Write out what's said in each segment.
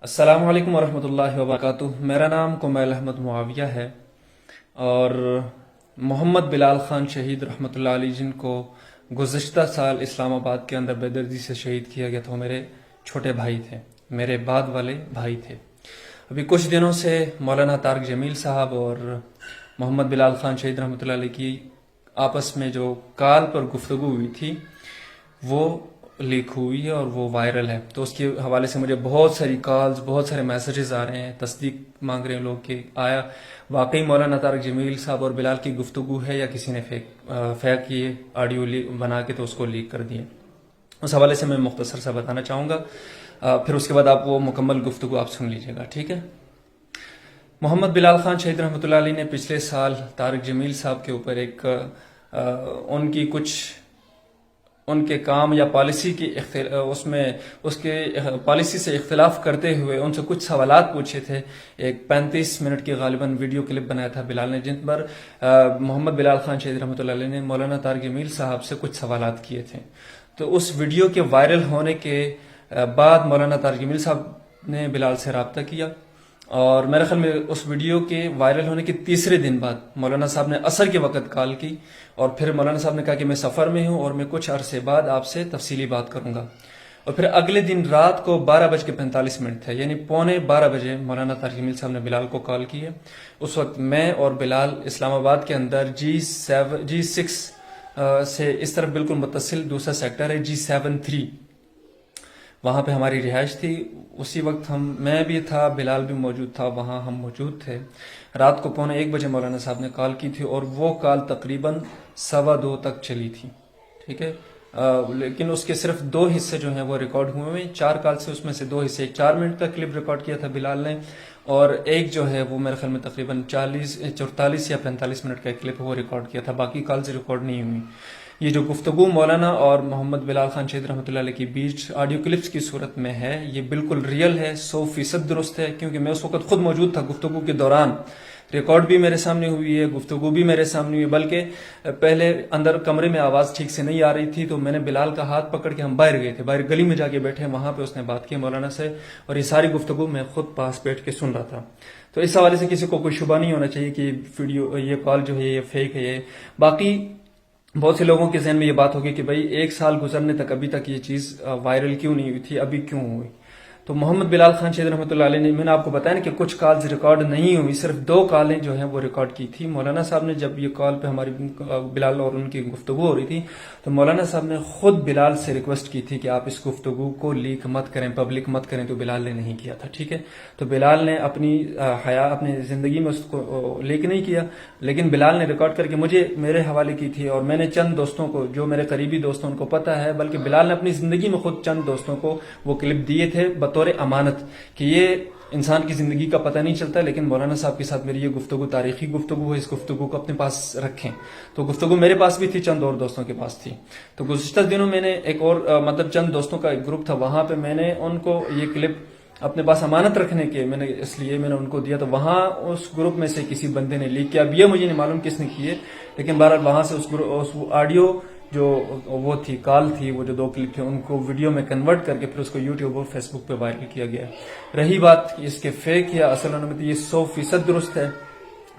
السلام علیکم ورحمۃ اللہ وبرکاتہ۔ میرا نام کمیل احمد معاویہ ہے، اور محمد بلال خان شہید رحمۃ اللہ علیہ جن کو گزشتہ سال اسلام آباد کے اندر بے دردی سے شہید کیا گیا تھا، وہ میرے چھوٹے بھائی تھے، میرے بعد والے بھائی تھے۔ ابھی کچھ دنوں سے مولانا طارق جمیل صاحب اور محمد بلال خان شہید رحمۃ اللہ علیہ کی آپس میں جو کال پر گفتگو ہوئی تھی وہ لیک ہوئی ہے اور وہ وائرل ہے، تو اس کے حوالے سے مجھے بہت ساری کالز، بہت سارے میسیجز آ رہے ہیں، تصدیق مانگ رہے ہیں لوگ کہ آیا واقعی مولانا طارق جمیل صاحب اور بلال کی گفتگو ہے یا کسی نے فیک یہ آڈیو بنا کے تو اس کو لیک کر دیا۔ اس حوالے سے میں مختصر سا بتانا چاہوں گا، پھر اس کے بعد آپ وہ مکمل گفتگو آپ سن لیجیے گا، ٹھیک ہے؟ محمد بلال خان شہید رحمۃ اللہ علیہ نے پچھلے سال طارق جمیل صاحب کے اوپر ایک ان کی کچھ ان کے کام یا پالیسی کی اس کے پالیسی سے اختلاف کرتے ہوئے ان سے کچھ سوالات پوچھے تھے۔ ایک 35 منٹ کی غالباً ویڈیو کلپ بنایا تھا بلال نے، جن پر محمد بلال خان شہید رحمۃ اللہ علیہ نے مولانا طارق جمیل صاحب سے کچھ سوالات کیے تھے۔ تو اس ویڈیو کے وائرل ہونے کے بعد مولانا طارق جمیل صاحب نے بلال سے رابطہ کیا، اور میرے خیال میں اس ویڈیو کے وائرل ہونے کے تیسرے دن بعد مولانا صاحب نے عصر کے وقت کال کی، اور پھر مولانا صاحب نے کہا کہ میں سفر میں ہوں اور میں کچھ عرصے بعد آپ سے تفصیلی بات کروں گا۔ اور پھر اگلے دن رات کو 12:45 تھے، یعنی 11:45 مولانا طارق جمیل صاحب نے بلال کو کال کی ہے۔ اس وقت میں اور بلال اسلام آباد کے اندر G6 سے اس طرف بالکل متصل دوسرا سیکٹر ہے G73، وہاں پہ ہماری رہائش تھی۔ اسی وقت میں بھی تھا، بلال بھی موجود تھا، وہاں ہم موجود تھے۔ رات کو 1:15 مولانا صاحب نے کال کی تھی، اور وہ کال تقریباً 2:15 تک چلی تھی، ٹھیک ہے؟ لیکن اس کے صرف 2 حصے جو ہیں وہ ریکارڈ ہوئے ہیں، 4 کال سے اس میں سے 2 حصے، 4 منٹ کا کلپ ریکارڈ کیا تھا بلال نے، اور ایک جو ہے وہ میرے خیال میں تقریباً 44 یا 45 منٹ کا ایک کلپ وہ ریکارڈ کیا تھا، باقی کالز ریکارڈ نہیں ہوئی۔ یہ جو گفتگو مولانا اور محمد بلال خان شہید رحمۃ اللہ علیہ کے بیچ آڈیو کلپس کی صورت میں ہے، یہ بالکل ریئل ہے، 100% درست ہے، کیونکہ میں اس وقت خود موجود تھا گفتگو کے دوران۔ ریکارڈ بھی میرے سامنے ہوئی ہے، گفتگو بھی میرے سامنے ہوئی ہے، بلکہ پہلے اندر کمرے میں آواز ٹھیک سے نہیں آ رہی تھی، تو میں نے بلال کا ہاتھ پکڑ کے ہم باہر گئے تھے، باہر گلی میں جا کے بیٹھے، وہاں پہ اس نے بات کی مولانا سے، اور یہ ساری گفتگو میں خود پاس بیٹھ کے سن رہا تھا۔ تو اس حوالے سے کسی کو کوئی شبہ نہیں ہونا چاہیے کہ یہ کال جو ہے یہ فیک ہے۔ یہ باقی بہت سے لوگوں کے ذہن میں یہ بات ہوگی کہ بھائی 1 سال گزرنے تک ابھی تک یہ چیز وائرل کیوں نہیں ہوئی تھی، ابھی کیوں ہوئی؟ تو محمد بلال خان شہید رحمۃ اللہ علیہ نے، میں نے آپ کو بتایا نا کہ کچھ کالز ریکارڈ نہیں ہوئی، صرف 2 کالیں جو ہیں وہ ریکارڈ کی تھی۔ مولانا صاحب نے جب یہ کال پہ ہماری بلال اور ان کی گفتگو ہو رہی تھی، تو مولانا صاحب نے خود بلال سے ریکویسٹ کی تھی کہ آپ اس گفتگو کو لیک مت کریں، پبلک مت کریں، تو بلال نے نہیں کیا تھا، ٹھیک ہے؟ تو بلال نے اپنی اپنی زندگی میں اس کو لیک نہیں کیا، لیکن بلال نے ریکارڈ کر کے مجھے میرے حوالے کی تھی، اور میں نے چند دوستوں کو، جو میرے قریبی دوست ہیں ان کو پتہ ہے، بلکہ بلال نے اپنی زندگی میں خود چند دوستوں کو وہ کلپ دیے تھے بطور امانت، کہ یہ انسان کی زندگی کا پتہ نہیں چلتا، لیکن مولانا صاحب کے ساتھ میری یہ گفتگو تاریخی گفتگو ہے، اس گفتگو کو اپنے پاس رکھیں۔ تو گفتگو میرے پاس بھی تھی، چند اور دوستوں کے پاس تھی۔ تو گزشتہ دنوں میں نے ایک اور مطلب چند دوستوں کا ایک گروپ تھا، وہاں پہ میں نے ان کو یہ کلپ اپنے پاس امانت رکھنے کے اس لیے میں نے ان کو دیا، تو وہاں اس گروپ میں سے کسی بندے نے لیک کیا، اب یہ مجھے نہیں معلوم کس نے کی ہے، لیکن بہرحال وہاں سے اس آڈیو جو وہ تھی، کال تھی، وہ جو 2 کلپ تھے، ان کو ویڈیو میں کنورٹ کر کے پھر اس کو یوٹیوب اور فیس بک پہ وائرل کیا گیا ہے۔ رہی بات اس کے فیک یا اصل ہونے میں، یہ 100% درست ہے۔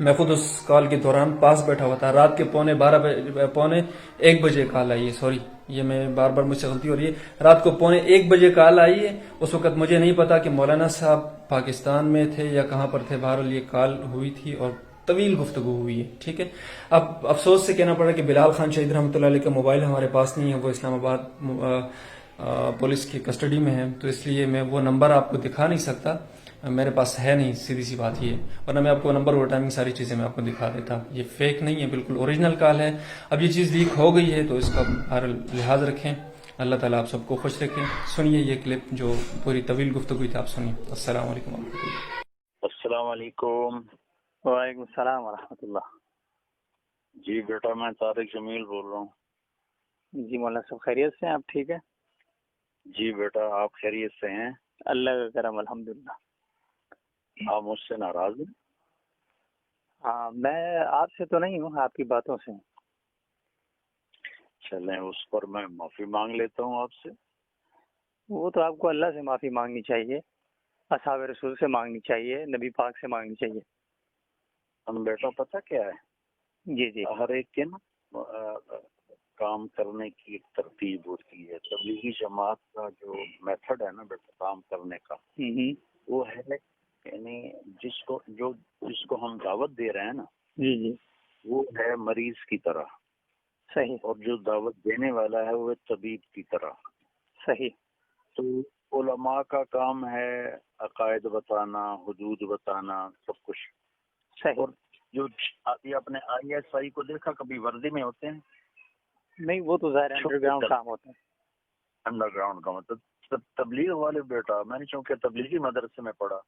میں خود اس کال کے دوران پاس بیٹھا ہوا تھا، رات کے 1:15 کال آئی ہے، سوری یہ میں بار بار مجھ سے غلطی ہو رہی ہے، رات کو 1:15 کال آئی ہے۔ اس وقت مجھے نہیں پتا کہ مولانا صاحب پاکستان میں تھے یا کہاں پر تھے، بہرحال یہ کال ہوئی تھی اور طویل گفتگو ہوئی ہے، ٹھیک ہے؟ اب افسوس سے کہنا پڑا کہ بلال خان شہید رحمۃ اللہ علیہ کا موبائل ہمارے پاس نہیں ہے، وہ اسلام آباد پولیس کی کسٹڈی میں ہے، تو اس لیے میں وہ نمبر آپ کو دکھا نہیں سکتا، میرے پاس ہے نہیں، سیدھی سی بات یہ ہے، ورنہ میں آپ کو نمبر اور ٹائمنگ ساری چیزیں میں آپ کو دکھا دیتا۔ یہ فیک نہیں ہے، بالکل اوریجنل کال ہے۔ اب یہ چیز لیک ہو گئی ہے تو اس کا بہرحال لحاظ رکھیں، اللہ تعالیٰ آپ سب کو خوش رکھیں۔ سنیے یہ کلپ جو پوری طویل گفتگو تھی، آپ سنیے۔ السلام علیکم ورحمۃ اللہ۔ السلام علیکم۔ وعلیکم السلام ورحمۃ اللہ۔ جی بیٹا، میں طارق جمیل بول رہا ہوں۔ جی مولانا صاحب خیریت سے ہیں؟ آپ ٹھیک ہے؟ جی بیٹا، آپ خیریت سے ہیں؟ اللہ کا کرم، الحمدللہ۔ آپ مجھ سے ناراض ہیں؟ ہاں، میں آپ سے تو نہیں ہوں، آپ کی باتوں سے ہوں۔ چلیں، اس پر میں معافی مانگ لیتا ہوں آپ سے۔ وہ تو آپ کو اللہ سے معافی مانگنی چاہیے۔ اصحاب رسول سے مانگنی چاہیے، نبی پاک سے مانگنی چاہیے۔ ہم بیٹا پتہ کیا ہے، جی جی ہر ایک کے نا کام کرنے کی ایک ترتیب ہوتی ہے۔ تبلیغی جماعت کا جو میتھڈ ہے نا بیٹا کام کرنے کا، وہ ہے یعنی جس کو ہم دعوت دے رہے ہیں نا، جی جی وہ ہے مریض کی طرح، صحیح اور جو دعوت دینے والا ہے وہ طبیب کی طرح۔ صحیح تو علماء کا کام ہے عقائد بتانا، حدود بتانا، سب کچھ۔ صحیح۔ اور جو ابھی اپنے آئی ایس آئی کو دیکھا کبھی وردی میں ہوتے ہیں؟ نہیں، وہ تو ظاہر انڈر گراؤنڈ کام ہوتا ہے۔ انڈر گراؤنڈ کا مطلب تبلیغ والے بیٹا، میں نے چونکہ تبلیغی مدرسے میں پڑھا،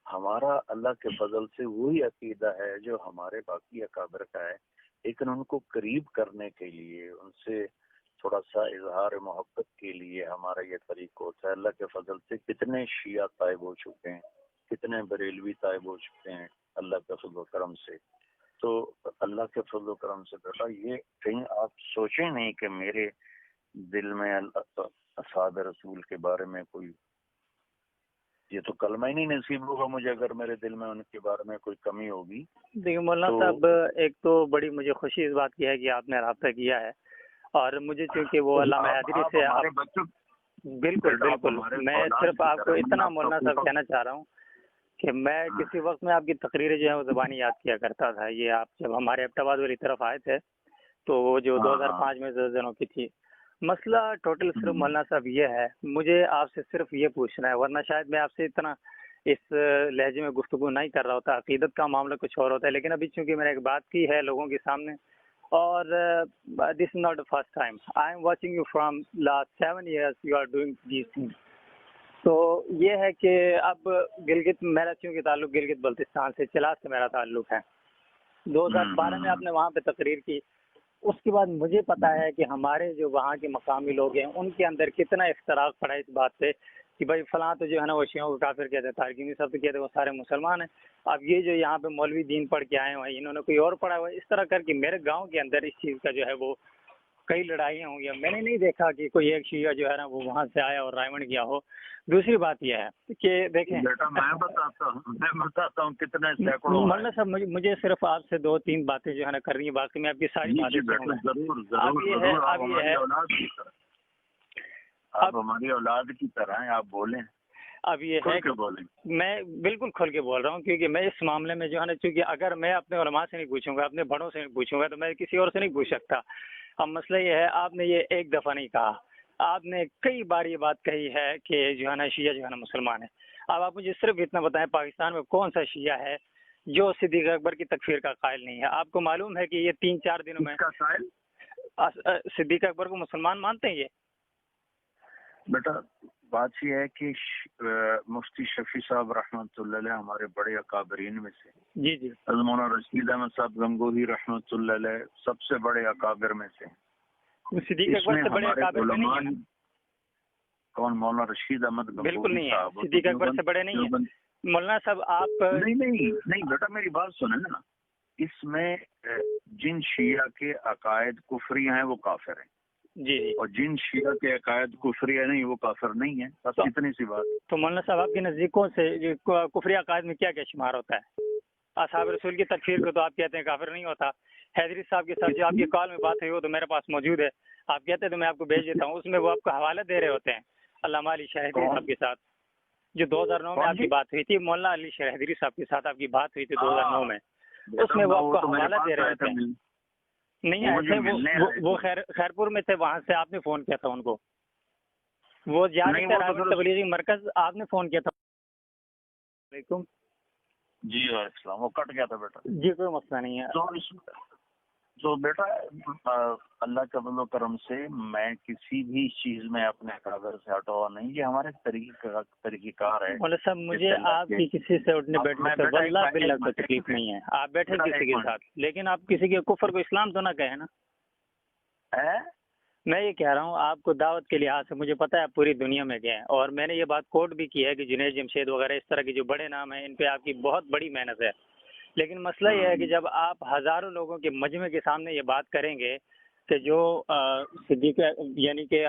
ہمارا اللہ کے فضل سے وہی عقیدہ ہے جو ہمارے باقی اکابر کا ہے، لیکن ان کو قریب کرنے کے لیے، ان سے تھوڑا سا اظہار محبت کے لیے ہمارا یہ طریقہ ہوتا ہے۔ اللہ کے فضل سے کتنے شیعہ طائب ہو چکے ہیں، کتنے بریلوی طائب ہو چکے ہیں اللہ کے فضل و کرم سے۔ تو اللہ کے فضل و کرم سے بیٹا یہ کہیں آپ سوچیں نہیں کہ میرے دل میں اصحاب رسول کے بارے میں کوئی، یہ تو کلمہ ہی نہیں نصیب ہوگا مجھے اگر میرے دل میں ان کے بارے میں کوئی کمی ہوگی۔ دیکھیے مولانا صاحب، ایک تو بڑی مجھے خوشی اس بات کی ہے کہ آپ نے رابطہ کیا ہے، اور مجھے چونکہ وہ علامہ حیدری سے بالکل بالکل، میں صرف آپ کو اتنا مولانا صاحب کہنا چاہ رہا ہوں کہ میں کسی وقت میں آپ کی تقریریں جو ہے وہ زبانی یاد کیا کرتا تھا۔ یہ آپ جب ہمارے ایبٹآباد والی طرف آئے تھے تو وہ جو 2005 میں زلزلوں کی تھی، مسئلہ ٹوٹل صرف مولانا صاحب یہ ہے، مجھے آپ سے صرف یہ پوچھنا ہے، ورنہ شاید میں آپ سے اتنا اس لہجے میں گفتگو نہیں کر رہا ہوتا، عقیدت کا معاملہ کچھ اور ہوتا ہے، لیکن ابھی چونکہ میں نے ایک بات کی ہے لوگوں کے سامنے، اور this is not the first time, I am watching you from last 7 years you are doing these things. تو یہ ہے کہ اب گلگت، میرا چونکہ تعلق گلگت بلتستان سے، چلاس سے میرا تعلق ہے، 2012 میں آپ نے وہاں پہ تقریر کی، اس کے بعد مجھے پتا ہے کہ ہمارے جو وہاں کے مقامی لوگ ہیں ان کے اندر کتنا اختراق پڑا اس بات پہ کہ بھائی فلاں تو جو ہے نا وہ شیعوں کو کافر کہتے ہیں، تارکین صاحب تو کہتے ہیں وہ سارے مسلمان ہیں۔ اب یہ جو یہاں پہ مولوی دین پڑھ کے آئے ہوئے ہیں، انہوں نے کوئی اور پڑھا ہوا ہے، اس طرح کر کے میرے گاؤں کے اندر اس چیز کا جو ہے وہ کئی لڑائیاں ہوں گی۔ میں نے نہیں دیکھا کہ کوئی ایک شیعہ جو ہے نا وہ وہاں سے آیا اور رائمنڈ گیا ہو۔ دوسری بات یہ ہے کہ دیکھیں بیٹا میں بتاتا ہوں کتنے سینکڑوں مولانا صاحب، مجھے صرف آپ سے 2-3 باتیں جو ہے نا کرنی ہے، باقی میں آپ کی ساری باتیں سنوں گا۔ آپ ہماری اولاد کی طرح ہیں، آپ بولیں، اب یہ ہے کہ میں بالکل کھل کے بول رہا ہوں، کیونکہ میں اس معاملے میں جو ہے نا، چونکہ اگر میں اپنے علماء سے نہیں پوچھوں گا، اپنے بڑوں سے نہیں پوچھوں گا، تو میں کسی اور سے نہیں پوچھ سکتا۔ اب مسئلہ یہ ہے، آپ نے یہ ایک دفعہ نہیں کہا، آپ نے کئی بار یہ بات کہی ہے کہ جو ہے نا شیعہ جو ہے نا مسلمان ہے۔ اب آپ مجھے صرف اتنا بتائیں، پاکستان میں کون سا شیعہ ہے جو صدیق اکبر کی تکفیر کا قائل نہیں ہے؟ آپ کو معلوم ہے کہ یہ 3-4 دنوں میں صدیق اکبر کو مسلمان مانتے ہیں؟ یہ بیٹا بات یہ ہے کہ مفتی شفیع صاحب رحمۃ اللہ علیہ ہمارے بڑے اکابرین میں سے، جی جی، مولانا رشید احمد صاحب گنگوہی رحمۃ اللہ علیہ سب سے بڑے اکابر میں سے۔ صدیق اکبر سے بڑے اکابر میں نہیں ہیں؟ کون؟ مولانا رشید احمد گنگوہی بالکل نہیں ہے، صاحب صدیق اکبر سے بڑے نہیں ہیں مولانا صاحب۔ آپ نہیں بیٹا میری بات سنیں نا، اس میں جن شیعہ کے عقائد کفری ہیں وہ کافر ہیں، جی جی، اور جن شیعہ کے عقائد کفری نہیں وہ کافر نہیں ہیں، بس اتنی سی بات۔ تو مولانا صاحب آپ کے نزدیکوں سے کفری عقائد میں کیا کیا شمار ہوتا ہے؟ اصحاب رسول کی تکفیر کو تو آپ کہتے ہیں کافر نہیں ہوتا۔ حیدری صاحب کے ساتھ جو آپ کی کال میں بات ہوئی وہ تو میرے پاس موجود ہے، آپ کہتے ہیں تو میں آپ کو بھیج دیتا ہوں، اس میں وہ آپ کو حوالہ دے رہے ہوتے ہیں علامہ علی شاہ حیدری صاحب کے ساتھ، جو 2009 میں آپ کی بات ہوئی تھی، مولانا علی شاہ حیدری صاحب کے ساتھ آپ کی بات ہوئی تھی 2009 میں، اس میں وہ آپ کو حوالہ دے رہے ہوتے ہیں۔ نہیں آئے تھے وہ خیرپور میں تھے، وہاں سے آپ نے فون کیا تھا ان کو، وہ جا رہے تھے راغب تبلیغی مرکز، آپ نے فون کیا تھا۔ وعلیکم جی وعلیکم السلام، وہ کٹ گیا تھا بیٹا۔ جی کوئی مسئلہ نہیں ہے۔ تو بیٹا اللہ کے فضل و کرم سے میں کسی بھی چیز میں اپنے اکابر سے ہٹا ہوا نہیں، یہ ہمارے طریقہ کار ہے۔ مولانا صاحب مجھے آپ کی کسی سے اٹھنے بیٹھنے سے واللہ باللہ کوئی تکلیف نہیں ہے، آپ بیٹھے کسی کے ساتھ، لیکن آپ کسی کے کفر کو اسلام تو نہ کہیں نا۔ میں یہ کہہ رہا ہوں آپ کو دعوت کے لحاظ سے، مجھے پتہ ہے آپ پوری دنیا میں گئے ہیں، اور میں نے یہ بات کوٹ بھی کی ہے کہ جنید جمشید وغیرہ اس طرح کے جو بڑے نام ہیں ان پہ آپ کی بہت بڑی محنت ہے، لیکن مسئلہ یہ ہے کہ جب آپ ہزاروں لوگوں کے مجمع کے سامنے یہ بات کریں گے کہ جو صدیق یعنی کہ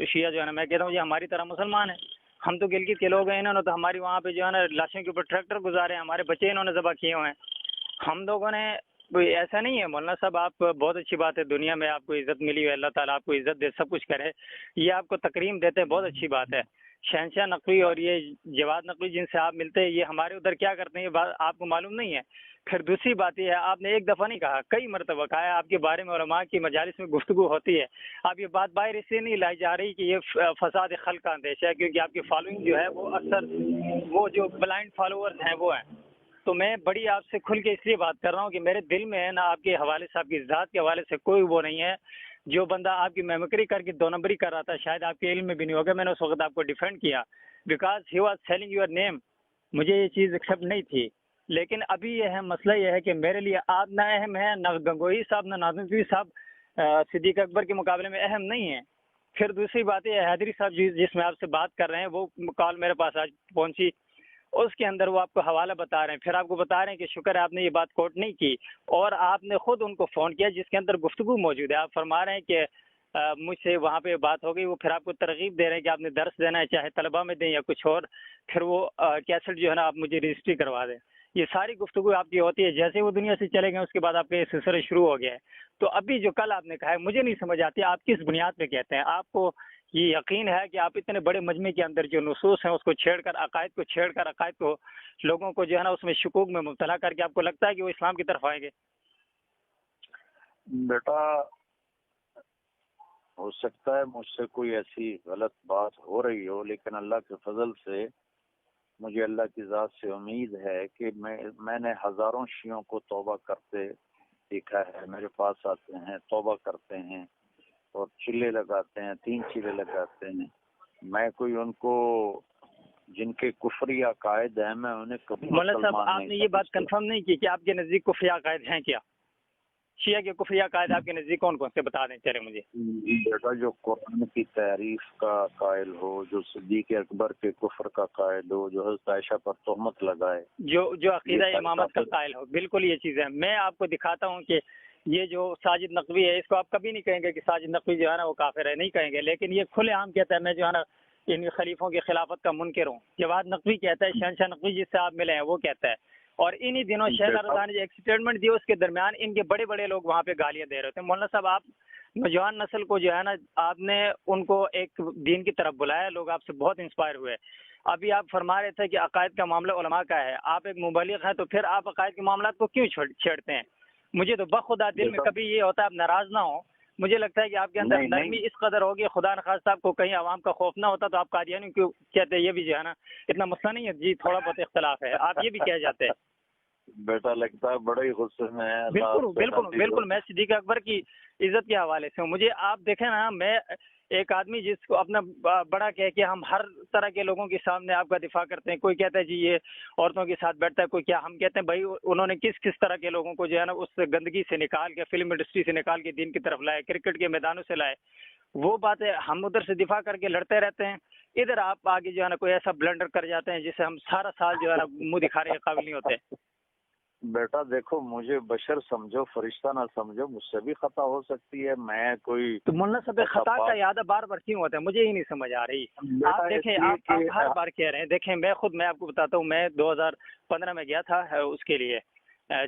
شیعہ جو ہے نا، میں کہتا ہوں یہ ہماری طرح مسلمان ہیں، ہم تو گلگت کے لوگ ہیں، انہوں نے تو ہماری وہاں پہ جو ہے نا لاشوں کے اوپر ٹریکٹر گزارے ہیں، ہمارے بچے انہوں نے ذبح کیے ہوئے ہیں۔ ہم لوگوں نے کوئی ایسا نہیں ہے مولانا صاحب، آپ بہت اچھی بات ہے، دنیا میں آپ کو عزت ملی ہے، اللہ تعالیٰ آپ کو عزت دے، سب کچھ کرے، یہ آپ کو تکریم دیتے ہیں، بہت اچھی بات ہے۔ شہنشاہ نقوی اور یہ جواد نقوی جن سے آپ ملتے ہیں، یہ ہمارے ادھر کیا کرتے ہیں یہ بات آپ کو معلوم نہیں ہے۔ پھر دوسری بات یہ ہے، آپ نے ایک دفعہ نہیں کہا، کئی مرتبہ کہا ہے، آپ کے بارے میں علماء کی مجالس میں گفتگو ہوتی ہے۔ اب یہ بات باہر اس لیے نہیں لائی جا رہی کہ یہ فساد خلق کا اندیشہ ہے، کیونکہ آپ کی فالوئنگ جو ہے وہ اکثر وہ جو بلائنڈ فالوورز ہیں وہ ہیں۔ تو میں بڑی آپ سے کھل کے اس لیے بات کر رہا ہوں کہ میرے دل میں ہے نا آپ کے حوالے سے، آپ کی ذات کے حوالے سے کوئی وہ نہیں ہے۔ جو بندہ آپ کی میمکری کر کے دو نمبری کر رہا تھا، شاید آپ کے علم میں بھی نہیں ہوگا، میں نے اس وقت آپ کو ڈیفینڈ کیا because he was selling your name, مجھے یہ چیز ایکسیپٹ نہیں تھی۔ لیکن ابھی یہ ہے مسئلہ یہ ہے کہ میرے لیے آپ نہ اہم ہے، نہ گنگوہی صاحب، نہ ناظم صاحب صدیق اکبر کے مقابلے میں اہم نہیں ہیں۔ پھر دوسری بات یہ حیدری صاحب جس میں آپ سے بات کر رہے ہیں، وہ کال میرے پاس آج پہنچی، اس کے اندر وہ آپ کو حوالہ بتا رہے ہیں، پھر آپ کو بتا رہے ہیں کہ شکر ہے آپ نے یہ بات کوٹ نہیں کی، اور آپ نے خود ان کو فون کیا جس کے اندر گفتگو موجود ہے۔ آپ فرما رہے ہیں کہ مجھ سے وہاں پہ بات ہو گئی، وہ پھر آپ کو ترغیب دے رہے ہیں کہ آپ نے درس دینا ہے، چاہے طلبہ میں دیں یا کچھ اور، پھر وہ کیسٹ جو ہے نا آپ مجھے رجسٹری کروا دیں۔ یہ ساری گفتگو آپ کی ہوتی ہے، جیسے وہ دنیا سے چلے گئے اس کے بعد آپ کا یہ سلسلہ شروع ہو گیا ہے۔ تو ابھی جو کل آپ نے کہا ہے مجھے نہیں سمجھ آتی آپ کس بنیاد پہ کہتے ہیں۔ آپ کو یہ یقین ہے کہ آپ اتنے بڑے مجمع کے اندر جو نصوص ہیں اس کو چھیڑ کر، عقائد کو چھیڑ کر، عقائد کو لوگوں کو جو ہے نا اس میں شکوک میں مبتلا کر کے آپ کو لگتا ہے کہ وہ اسلام کی طرف آئیں گے؟ بیٹا ہو سکتا ہے مجھ سے کوئی ایسی غلط بات ہو رہی ہو، لیکن اللہ کے فضل سے مجھے اللہ کی ذات سے امید ہے کہ میں نے ہزاروں شیعوں کو توبہ کرتے دیکھا ہے، میرے پاس آتے ہیں، توبہ کرتے ہیں اور چلے لگاتے ہیں، 3 چلے لگاتے ہیں۔ میں کوئی ان کو جن کے کفری عقائد ہیں میں انہیں کبھی مولانا صاحب آپ نے یہ بات کنفرم نہیں کی کہ آپ کے نزدیک کفری عقائد ہیں کیا؟ شیعہ کے کفری عقائد آپ کے نزدیک کون کون سے بتا دیں چلے مجھے۔ بیٹا جو قرآن کی تعریف کا قائل ہو، جو صدیق اکبر کے کفر کا قائل ہو، جو حضرت عائشہ پر تہمت لگائے، جو عقیدہ امامت کا قائل ہو، بالکل یہ چیز ہے۔ میں آپ کو دکھاتا ہوں کہ یہ جو ساجد نقوی ہے، اس کو آپ کبھی نہیں کہیں گے کہ ساجد نقوی جو ہے نا وہ کافر ہے، نہیں کہیں گے، لیکن یہ کھلے عام کہتا ہے میں جو ہے نا ان خلیفوں کی خلافت کا منکر ہوں۔ جواد نقوی کہتا ہے، شہنشاہ نقوی جس سے آپ ملے ہیں وہ کہتا ہے، اور انہی دنوں شہزاد رضا نے جو ایک اسٹیٹمنٹ دی اس کے درمیان ان کے بڑے بڑے لوگ وہاں پہ گالیاں دے رہے تھے۔ مولانا صاحب آپ نوجوان نسل کو جو ہے نا آپ نے ان کو ایک دین کی طرف بلایا، لوگ آپ سے بہت انسپائر ہوئے۔ ابھی آپ فرما رہے تھے کہ عقائد کا معاملہ علماء کا ہے، آپ ایک مبلغ ہیں تو پھر آپ عقائد کے معاملات کو کیوں چھیڑتے ہیں؟ مجھے تو بخدا دل میں کبھی یہ ہوتا ہے آپ ناراض نہ ہوں، مجھے لگتا ہے کہ آپ کے اندر نرمی اس قدر ہوگی، خدا نخواستہ آپ کو کہیں عوام کا خوف نہ ہوتا تو آپ قادیانی کیوں کہتے؟ یہ بھی جو ہے نا اتنا مسئلہ نہیں ہے جی، تھوڑا بہت اختلاف ہے، آپ یہ بھی کہہ جاتے ہیں۔ بیٹا لگتا ہے بڑے ہی غصے میں ہے۔ بالکل میں صدیق اکبر کی عزت کے حوالے سے ہوں۔ مجھے آپ دیکھیں نا، میں ایک آدمی جس کو اپنا بڑا کہہ کے ہم ہر طرح کے لوگوں کے سامنے آپ کا دفاع کرتے ہیں، کوئی کہتا ہے جی یہ عورتوں کے ساتھ بیٹھتا ہے، کوئی کیا، ہم کہتے ہیں بھائی انہوں نے کس طرح کے لوگوں کو جو ہے نا اس گندگی سے نکال کے، فلم انڈسٹری سے نکال کے دین کی طرف لائے، کرکٹ کے میدانوں سے لائے، وہ باتیں ہم ادھر سے دفاع کر کے لڑتے رہتے ہیں، ادھر آپ آگے جو ہے نا کوئی ایسا بلنڈر کر جاتے ہیں جسے ہم سارا سال جو ہے نا منہ دکھانے کے قابل نہیں ہوتے۔ بیٹا دیکھو، مجھے بشر سمجھو، فرشتہ نہ سمجھو، مجھ سے بھی خطا ہو سکتی ہے، میں کوئی تو مولانا صاحب خطا کا یاد بار بار کیوں ہوتا ہے؟ مجھے ہی نہیں سمجھ آ رہی۔ آپ دیکھیں، آپ ہر بار کہہ رہے ہیں، دیکھیں میں آپ کو بتاتا ہوں، میں 2015 میں گیا تھا اس کے لیے،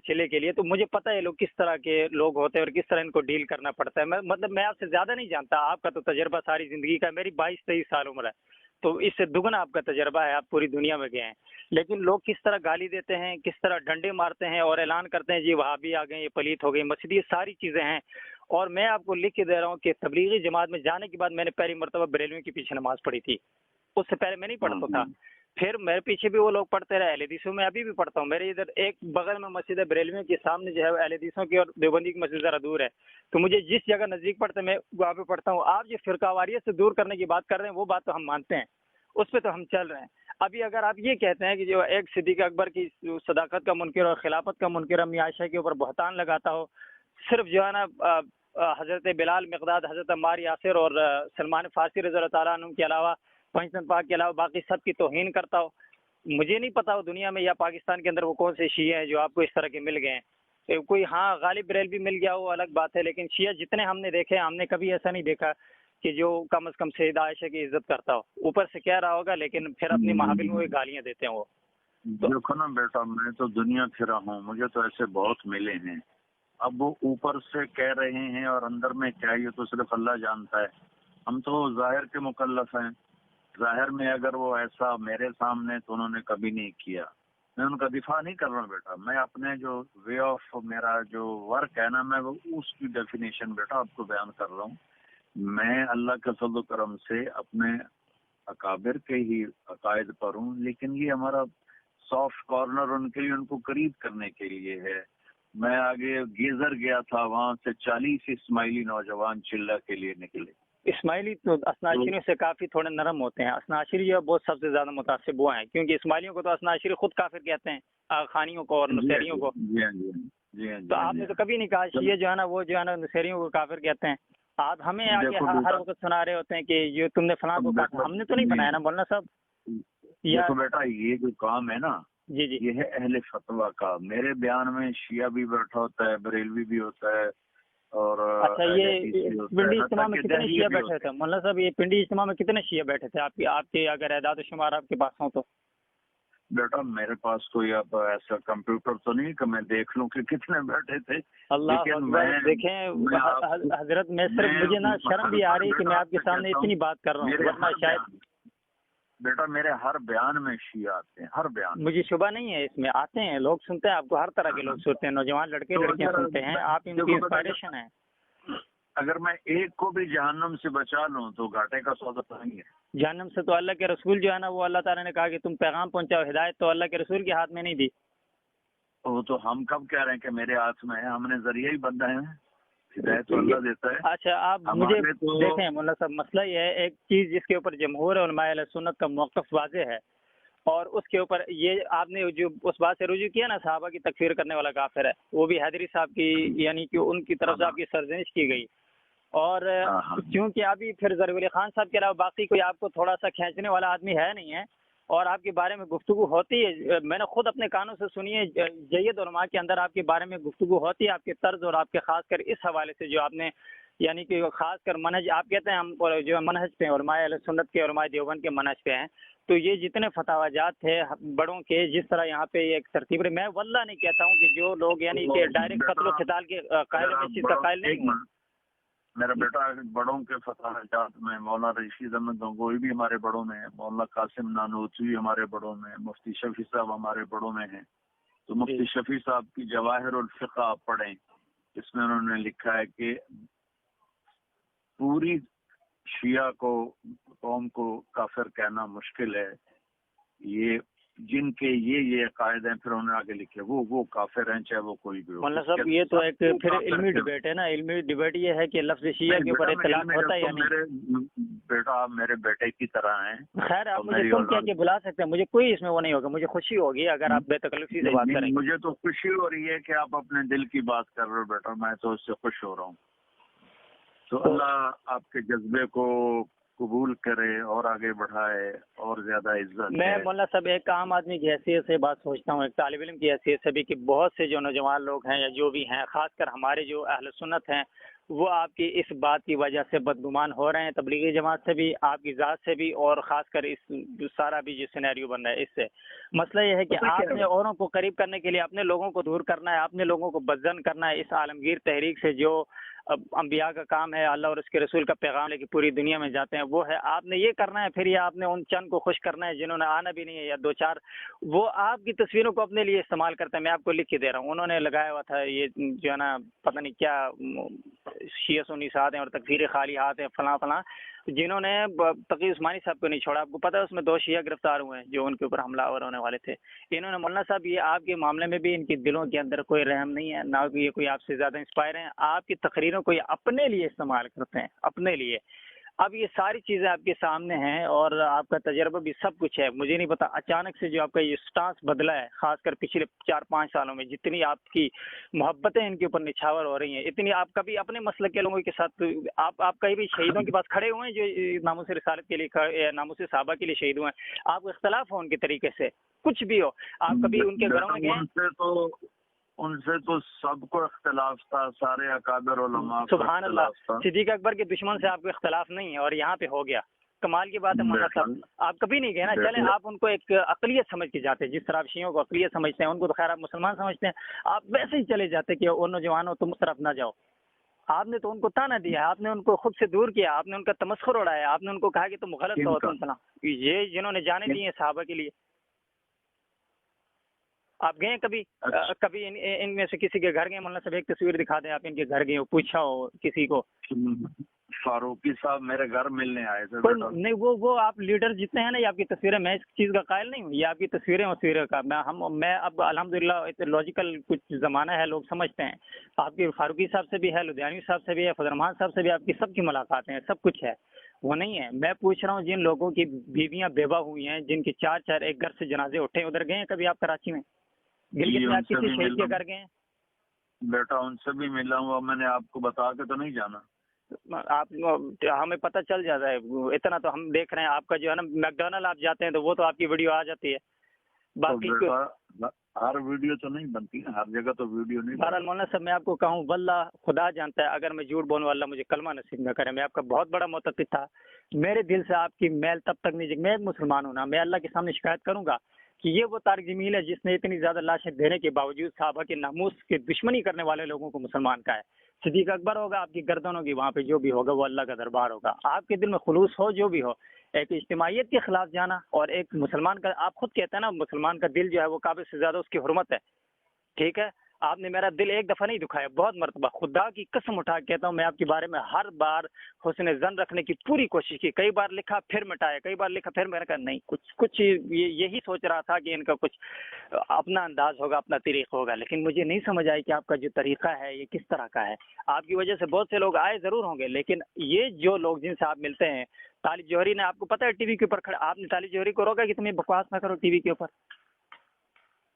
چلے کے لیے، تو مجھے پتہ ہے لوگ کس طرح کے لوگ ہوتے ہیں اور کس طرح ان کو ڈیل کرنا پڑتا ہے۔ میں آپ سے زیادہ نہیں جانتا، آپ کا تو تجربہ ساری زندگی کا، میری 22-23 سال عمر ہے، تو اس سے دگنا آپ کا تجربہ ہے، آپ پوری دنیا میں گئے ہیں، لیکن لوگ کس طرح گالی دیتے ہیں، کس طرح ڈنڈے مارتے ہیں اور اعلان کرتے ہیں جی وہابی آ گئے، یہ پلیت ہو گئی مسجد، یہ ساری چیزیں ہیں۔ اور میں آپ کو لکھ کے دے رہا ہوں کہ تبلیغی جماعت میں جانے کے بعد میں نے پہلی مرتبہ بریلویوں کے پیچھے نماز پڑھی تھی، اس سے پہلے میں نہیں پڑھتا تھا، پھر میرے پیچھے بھی وہ لوگ پڑھتے رہے، اہل حدیثوں میں ابھی بھی پڑھتا ہوں، میرے ادھر ایک بغل میں مسجد ہے بریلویوں کے سامنے جو ہے اہل حدیثوں کی، اور دیوبندی کی مسجد ذرا دور ہے، تو مجھے جس جگہ نزدیک پڑتا ہے میں وہاں پہ پڑھتا ہوں۔ آپ جو فرقہ واریت سے دور کرنے کی بات کر رہے ہیں وہ بات تو ہم مانتے ہیں، اس پہ تو ہم چل رہے ہیں۔ ابھی اگر آپ یہ کہتے ہیں کہ جو ایک صدیق اکبر کی صداقت کا منکر اور خلافت کا منکر امی عائشہ کے اوپر بہتان لگاتا ہو، صرف جو ہے نا حضرت بلال، مقداد، حضرت عمار یاسر اور سلمان فارسی رضی اللہ تعالیٰ عنہ کے علاوہ، پنجتن پاک کے علاوہ باقی سب کی توہین کرتا ہو، مجھے نہیں پتا وہ دنیا میں یا پاکستان کے اندر وہ کون سے شیعہ ہیں جو آپ کو اس طرح کے مل گئے ہیں۔ کوئی ہاں غالب بریلوی مل گیا وہ الگ بات ہے، لیکن شیعہ جتنے ہم نے دیکھے ہم نے کبھی ایسا نہیں دیکھا کہ جو کم از کم سیدہ عائشہ کی عزت کرتا ہو، اوپر سے کہہ رہا ہوگا لیکن پھر اپنی محافل میں گالیاں دیتے ہیں وہ. دیکھو نا بیٹا، میں تو دنیا پھرا ہوں، مجھے تو ایسے بہت ملے ہیں. اب وہ اوپر سے کہہ رہے ہیں اور اندر میں کیا، یہ تو صرف اللہ جانتا ہے. ہم تو ظاہر کے مکلف ہیں. ظاہر میں اگر وہ ایسا میرے سامنے تو انہوں نے کبھی نہیں کیا. میں ان کا دفاع نہیں کر رہا ہوں بیٹا، میں اپنے جو وے آف میرا جو ورک ہے نا، میں وہ اس کی ڈیفینیشن بیٹا آپ کو بیان کر رہا ہوں. میں اللہ کے فضل و کرم سے اپنے اکابر کے ہی عقائد پر ہوں، لیکن یہ ہمارا سافٹ کارنر ان کے لیے، ان کو قریب کرنے کے لیے ہے. میں آگے گیزر گیا تھا، وہاں سے 40 اسماعیلی نوجوان چلہ کے لیے نکلے. اسماعیلی تو اثناعشریوں سے کافی تھوڑے نرم ہوتے ہیں. اثناعشری جو بہت سب سے زیادہ متعصب وہ ہیں، کیونکہ اسماعیلیوں کو تو اثناعشری خود کافر کہتے ہیں، خانیوں کو اور نصیریوں کو. تو آپ نے تو کبھی نہیں کہا شیعہ جو ہے نا وہ جو ہے نا نصیریوں کو کافر کہتے ہیں. آپ ہمیں آگے ہر وقت سنا رہے ہوتے ہیں کہ یہ تم نے فلاں کو کہا. ہم نے تو نہیں بنایا نا مولانا صاحب. دیکھو بیٹا، یہ جو کام ہے نا، جی جی، یہ ہے اہل فتویٰ کا. میرے بیان میں شیعہ بھی بیٹھا ہوتا ہے، بریلوی بھی ہوتا ہے، اور اچھا یہ پنڈی اجتماع میں کتنے شیعہ بیٹھے تھے مولانا صاحب؟ یہ پنڈی اجتماع میں کتنے شیعہ بیٹھے تھے آپ کے اگر اعداد و شمار آپ کے پاس ہوں تو؟ بیٹا میرے پاس کوئی اب ایسا کمپیوٹر تو نہیں کہ میں دیکھ لوں کہ کتنے بیٹھے تھے. اللہ اکبر. دیکھیں حضرت، میں صرف مجھے نا شرم بھی آ رہی کہ میں آپ کے سامنے اتنی بات کر رہا ہوں، ورنہ شاید. بیٹا میرے ہر بیان میں شیعہ آتے ہیں، ہر بیان. مجھے شبہ نہیں ہے اس میں، آتے ہیں لوگ، سنتے ہیں آپ کو، ہر طرح کے لوگ سنتے ہیں، نوجوان لڑکے لڑکیاں سنتے ہیں، آپ ان کی انسپائریشن ہیں. اگر میں ایک کو بھی جہنم سے بچا لوں تو گھاٹے کا سودا نہیں ہے. جہنم سے تو اللہ کے رسول جو ہے نا، وہ اللہ تعالیٰ نے کہا کہ تم پیغام پہنچاؤ، ہدایت تو اللہ کے رسول کے ہاتھ میں نہیں دی. وہ تو ہم کب کہہ رہے ہیں کہ میرے ہاتھ میں ہے؟ ہم نے ذریعہ ہی بندہ ہے، ہدایت تو اللہ دیتا ہے. اچھا آپ مجھے دیکھیں مولانا صاحب، مسئلہ یہ ہے ایک چیز جس کے اوپر جمہور علماء اہل سنت کا موقف واضح ہے، اور اس کے اوپر یہ آپ نے جو اس بات سے رجوع کیا نا صحابہ کی تکفیر کرنے والا کافر ہے، وہ بھی حیدری صاحب کی، یعنی کہ ان کی طرف سے آپ کی سرزنش کی گئی. اور کیونکہ ابھی پھر ظریف علی خان صاحب کے علاوہ باقی کوئی آپ کو تھوڑا سا کھینچنے والا آدمی ہے نہیں ہے، اور آپ کے بارے میں گفتگو ہوتی ہے. میں نے خود اپنے کانوں سے سنی ہے، جید علماء کے اندر آپ کے بارے میں گفتگو ہوتی ہے، آپ کے طرز اور آپ کے خاص کر اس حوالے سے جو آپ نے، یعنی کہ خاص کر منہج آپ کہتے ہیں ہم جو منہج پہ علماء اہل سنت کے، علماء دیوبند کے منہج پہ ہیں. تو یہ جتنے فتاوی جات تھے بڑوں کے، جس طرح یہاں پہ ایک ترتیب رہی، میں واللہ نہیں کہتا ہوں کہ جو لوگ یعنی کہ ڈائریکٹ قتل و قتال کے قائل ہیں، اس چیز کا قائل نہیں ہوں. میرا بیٹا بڑوں کے فتاوی جات میں مولانا رشید احمد گنگوئی بھی ہمارے بڑوں میں ہیں، مولانا قاسم نانوتوی ہمارے بڑوں میں ہیں، مفتی شفیع صاحب ہمارے بڑوں میں ہیں. تو مفتی شفیع صاحب کی جواہر الفقہ آپ پڑھیں، اس میں انہوں نے لکھا ہے کہ پوری شیعہ کو، قوم کو کافر کہنا مشکل ہے. یہ جن کے یہ عقائد ہیں، پھر انہوں نے آگے لکھے وہ کافر ہیں، چاہے وہ کوئی بھی ہو. مولانا صاحب یہ تو ایک پھر علمی ڈبیٹ ہے نا. علمی ڈبیٹ یہ ہے کہ لفظ شیعہ کے اوپر اطلاق ہوتا ہے یا نہیں. بیٹا میرے بیٹے کی طرح ہیں. خیر آپ مجھے تم کہہ کے بلا سکتے ہیں، مجھے کوئی اس میں وہ نہیں ہوگا، مجھے خوشی ہوگی اگر آپ بے تکلفی سے بات کریں. مجھے تو خوشی ہو رہی ہے کہ آپ اپنے دل کی بات کر رہے ہو بیٹا، میں تو اس سے خوش ہو رہا ہوں. تو اللہ آپ کے جذبے کو قبول کرے اور آگے بڑھائے اور زیادہ عزت. میں مولانا صاحب ایک عام آدمی کی حیثیت سے بات سوچتا ہوں، ایک طالب علم کی حیثیت سے بھی، کہ بہت سے جو نوجوان لوگ ہیں یا جو بھی ہیں، خاص کر ہمارے جو اہل سنت ہیں، وہ آپ کی اس بات کی وجہ سے بدگمان ہو رہے ہیں، تبلیغی جماعت سے بھی، آپ کی ذات سے بھی، اور خاص کر اس سارا بھی جو سینیریو بن رہا ہے اس سے. مسئلہ یہ ہے کہ آپ نے اوروں کو قریب کرنے کے لیے اپنے لوگوں کو دور کرنا ہے، اپنے لوگوں کو بدزن کرنا ہے. اس عالمگیر تحریک سے جو انبیاء کا کام ہے، اللہ اور اس کے رسول کا پیغام لے کے پوری دنیا میں جاتے ہیں، وہ ہے آپ نے یہ کرنا ہے. پھر یہ آپ نے ان چند کو خوش کرنا ہے جنہوں نے آنا بھی نہیں ہے، یا دو چار وہ آپ کی تصویروں کو اپنے لیے استعمال کرتے ہیں. میں آپ کو لکھ کے دے رہا ہوں، انہوں نے لگایا ہوا تھا یہ جو ہے نا پتہ نہیں کیا شیعہ سنی ساتھ ہیں اور تکفیر خالی ہاتھ ہیں فلاں فلاں، جنہوں نے تقی عثمانی صاحب کو نہیں چھوڑا. آپ کو پتہ ہے اس میں 2 شیعہ گرفتار ہوئے ہیں جو ان کے اوپر حملہ آور ہونے والے تھے. انہوں نے مولانا صاحب یہ آپ کے معاملے میں بھی ان کے دلوں کے اندر کوئی رحم نہیں ہے، نہ یہ کوئی آپ سے زیادہ انسپائر ہیں. آپ کی تقریروں کو یہ اپنے لیے استعمال کرتے ہیں، اپنے لیے. اب یہ ساری چیزیں آپ کے سامنے ہیں اور آپ کا تجربہ بھی سب کچھ ہے. مجھے نہیں پتا اچانک سے جو آپ کا یہ سٹانس بدلا ہے، خاص کر پچھلے 4-5 سالوں میں جتنی آپ کی محبتیں ان کے اوپر نچھاور ہو رہی ہیں، اتنی آپ کبھی اپنے مسلک کے لوگوں کے ساتھ آپ کہیں بھی شہیدوں کے پاس کھڑے ہوئے ہیں جو ناموس رسالت کے لیے، ناموس صحابہ کے لیے شہید ہوئے ہیں، آپ کو اختلاف ہو ان کے طریقے سے، کچھ بھی ہو، آپ کبھی ان کے گھروں میں گئے؟ ان سے تو سب کو اختلاف تھا، سارے اکابر علماء کو سبحان اللہ، اختلاف تھا۔ صدیق اکبر کے دشمن سے آپ کو اختلاف نہیں ہے اور یہاں پہ ہو گیا، کمال کی بات ہے مولانا صاحب۔ آپ کبھی نہیں گئے نا، چلیں آپ ان کو ایک اقلیت سمجھ کے جاتے، جس طرح آپ شیعوں کو اقلیت سمجھتے ہیں، ان کو تو خیر آپ مسلمان سمجھتے ہیں، آپ ویسے ہی چلے جاتے کہ ان نوجوانوں تم اس طرف نہ جاؤ۔ آپ نے تو ان کو تانا دیا ہے، آپ نے ان کو خود سے دور کیا، آپ نے ان کا تمسخر اڑایا، آپ نے ان کو کہا کہ تم غلط ہو، تم فلاں، یہ جنہوں نے جانے دی ہیں صحابہ کے لیے۔ آپ گئے کبھی کبھی ان میں سے کسی کے گھر گئے؟ مولانا صاحب ایک تصویر دکھا دیں، آپ ان کے گھر گئے ہو، پوچھا ہو کسی کو؟ فاروقی صاحب میرے گھر ملنے آئے تھے کوئی بیٹا۔ نہیں، وہ آپ لیڈر جتنے ہیں نا، یہ آپ کی تصویریں، میں اس چیز کا قائل نہیں ہوں، یہ آپ کی تصویریں کا میں اب الحمدللہ لاجیکل کچھ زمانہ ہے، لوگ سمجھتے ہیں۔ آپ کی فاروقی صاحب سے بھی ہے، لدھیانوی صاحب سے بھی ہے، فضل الرحمان صاحب سے بھی، آپ کی سب کی ملاقاتیں ہیں، سب کچھ ہے، وہ نہیں ہے۔ میں پوچھ رہا ہوں جن لوگوں کی بیویاں بیوہ ہوئی ہیں، جن کے چار ایک گھر سے جنازے اٹھے، ادھر گئے ہیں کبھی آپ کراچی میں؟ گلگت میں آپ کسی شہید کے گھر گئے ہیں؟ بیٹا ان سے بھی ملا ہوں، میں نے آپ کو بتا کے تو نہیں جانا۔ آپ ہمیں پتہ چل جاتا ہے، اتنا تو ہم دیکھ رہے ہیں۔ آپ کا جو ہے نا میکڈونلڈ آپ جاتے ہیں تو وہ تو آپ کی ویڈیو آ جاتی ہے، باقی ہر ویڈیو تو نہیں بنتی نا، ہر جگہ تو ویڈیو نہیں۔ بہرحال مولانا صاحب میں آپ کو کہوں، واللہ خدا جانتا ہے، اگر میں جھوٹ بولوں اللہ مجھے کلمہ نصیب نہ کرے، میں آپ کا بہت بڑا معتقد تھا، میرے دل سے آپ کی میل تب تک نہیں، میں ایک مسلمان ہوں نا، میں اللہ کے سامنے شکایت کروں گا کہ یہ وہ طارق جمیل ہے جس نے اتنی زیادہ لاشیں دینے کے باوجود صحابہ کے ناموس کی دشمنی کرنے والے لوگوں کو مسلمان کا ہے۔ صدیق اکبر ہوگا، آپ کی گردن ہوگی، وہاں پہ جو بھی ہوگا وہ اللہ کا دربار ہوگا۔ آپ کے دل میں خلوص ہو جو بھی ہو، ایک اجتماعیت کے خلاف جانا اور ایک مسلمان کا، آپ خود کہتے ہیں نا مسلمان کا دل جو ہے وہ کعبے سے زیادہ اس کی حرمت ہے، ٹھیک ہے؟ آپ نے میرا دل ایک دفعہ نہیں دکھایا، بہت مرتبہ، خدا کی قسم اٹھا کے کہتا ہوں، میں آپ کے بارے میں ہر بار حسن ظن رکھنے کی پوری کوشش کی، کئی بار لکھا پھر مٹایا، کئی بار لکھا پھر میں نے کہا نہیں، کچھ یہی سوچ رہا تھا کہ ان کا کچھ اپنا انداز ہوگا، اپنا طریقہ ہوگا، لیکن مجھے نہیں سمجھ آئی کہ آپ کا جو طریقہ ہے یہ کس طرح کا ہے۔ آپ کی وجہ سے بہت سے لوگ آئے ضرور ہوں گے، لیکن یہ جو لوگ جن سے آپ ملتے ہیں، طالب جوہری نے، آپ کو پتہ ہے ٹی وی کے اوپر کھڑا، آپ نے طالب جوہری کو روکا کہ تمہیں بکواس نہ کرو ٹی وی کے اوپر؟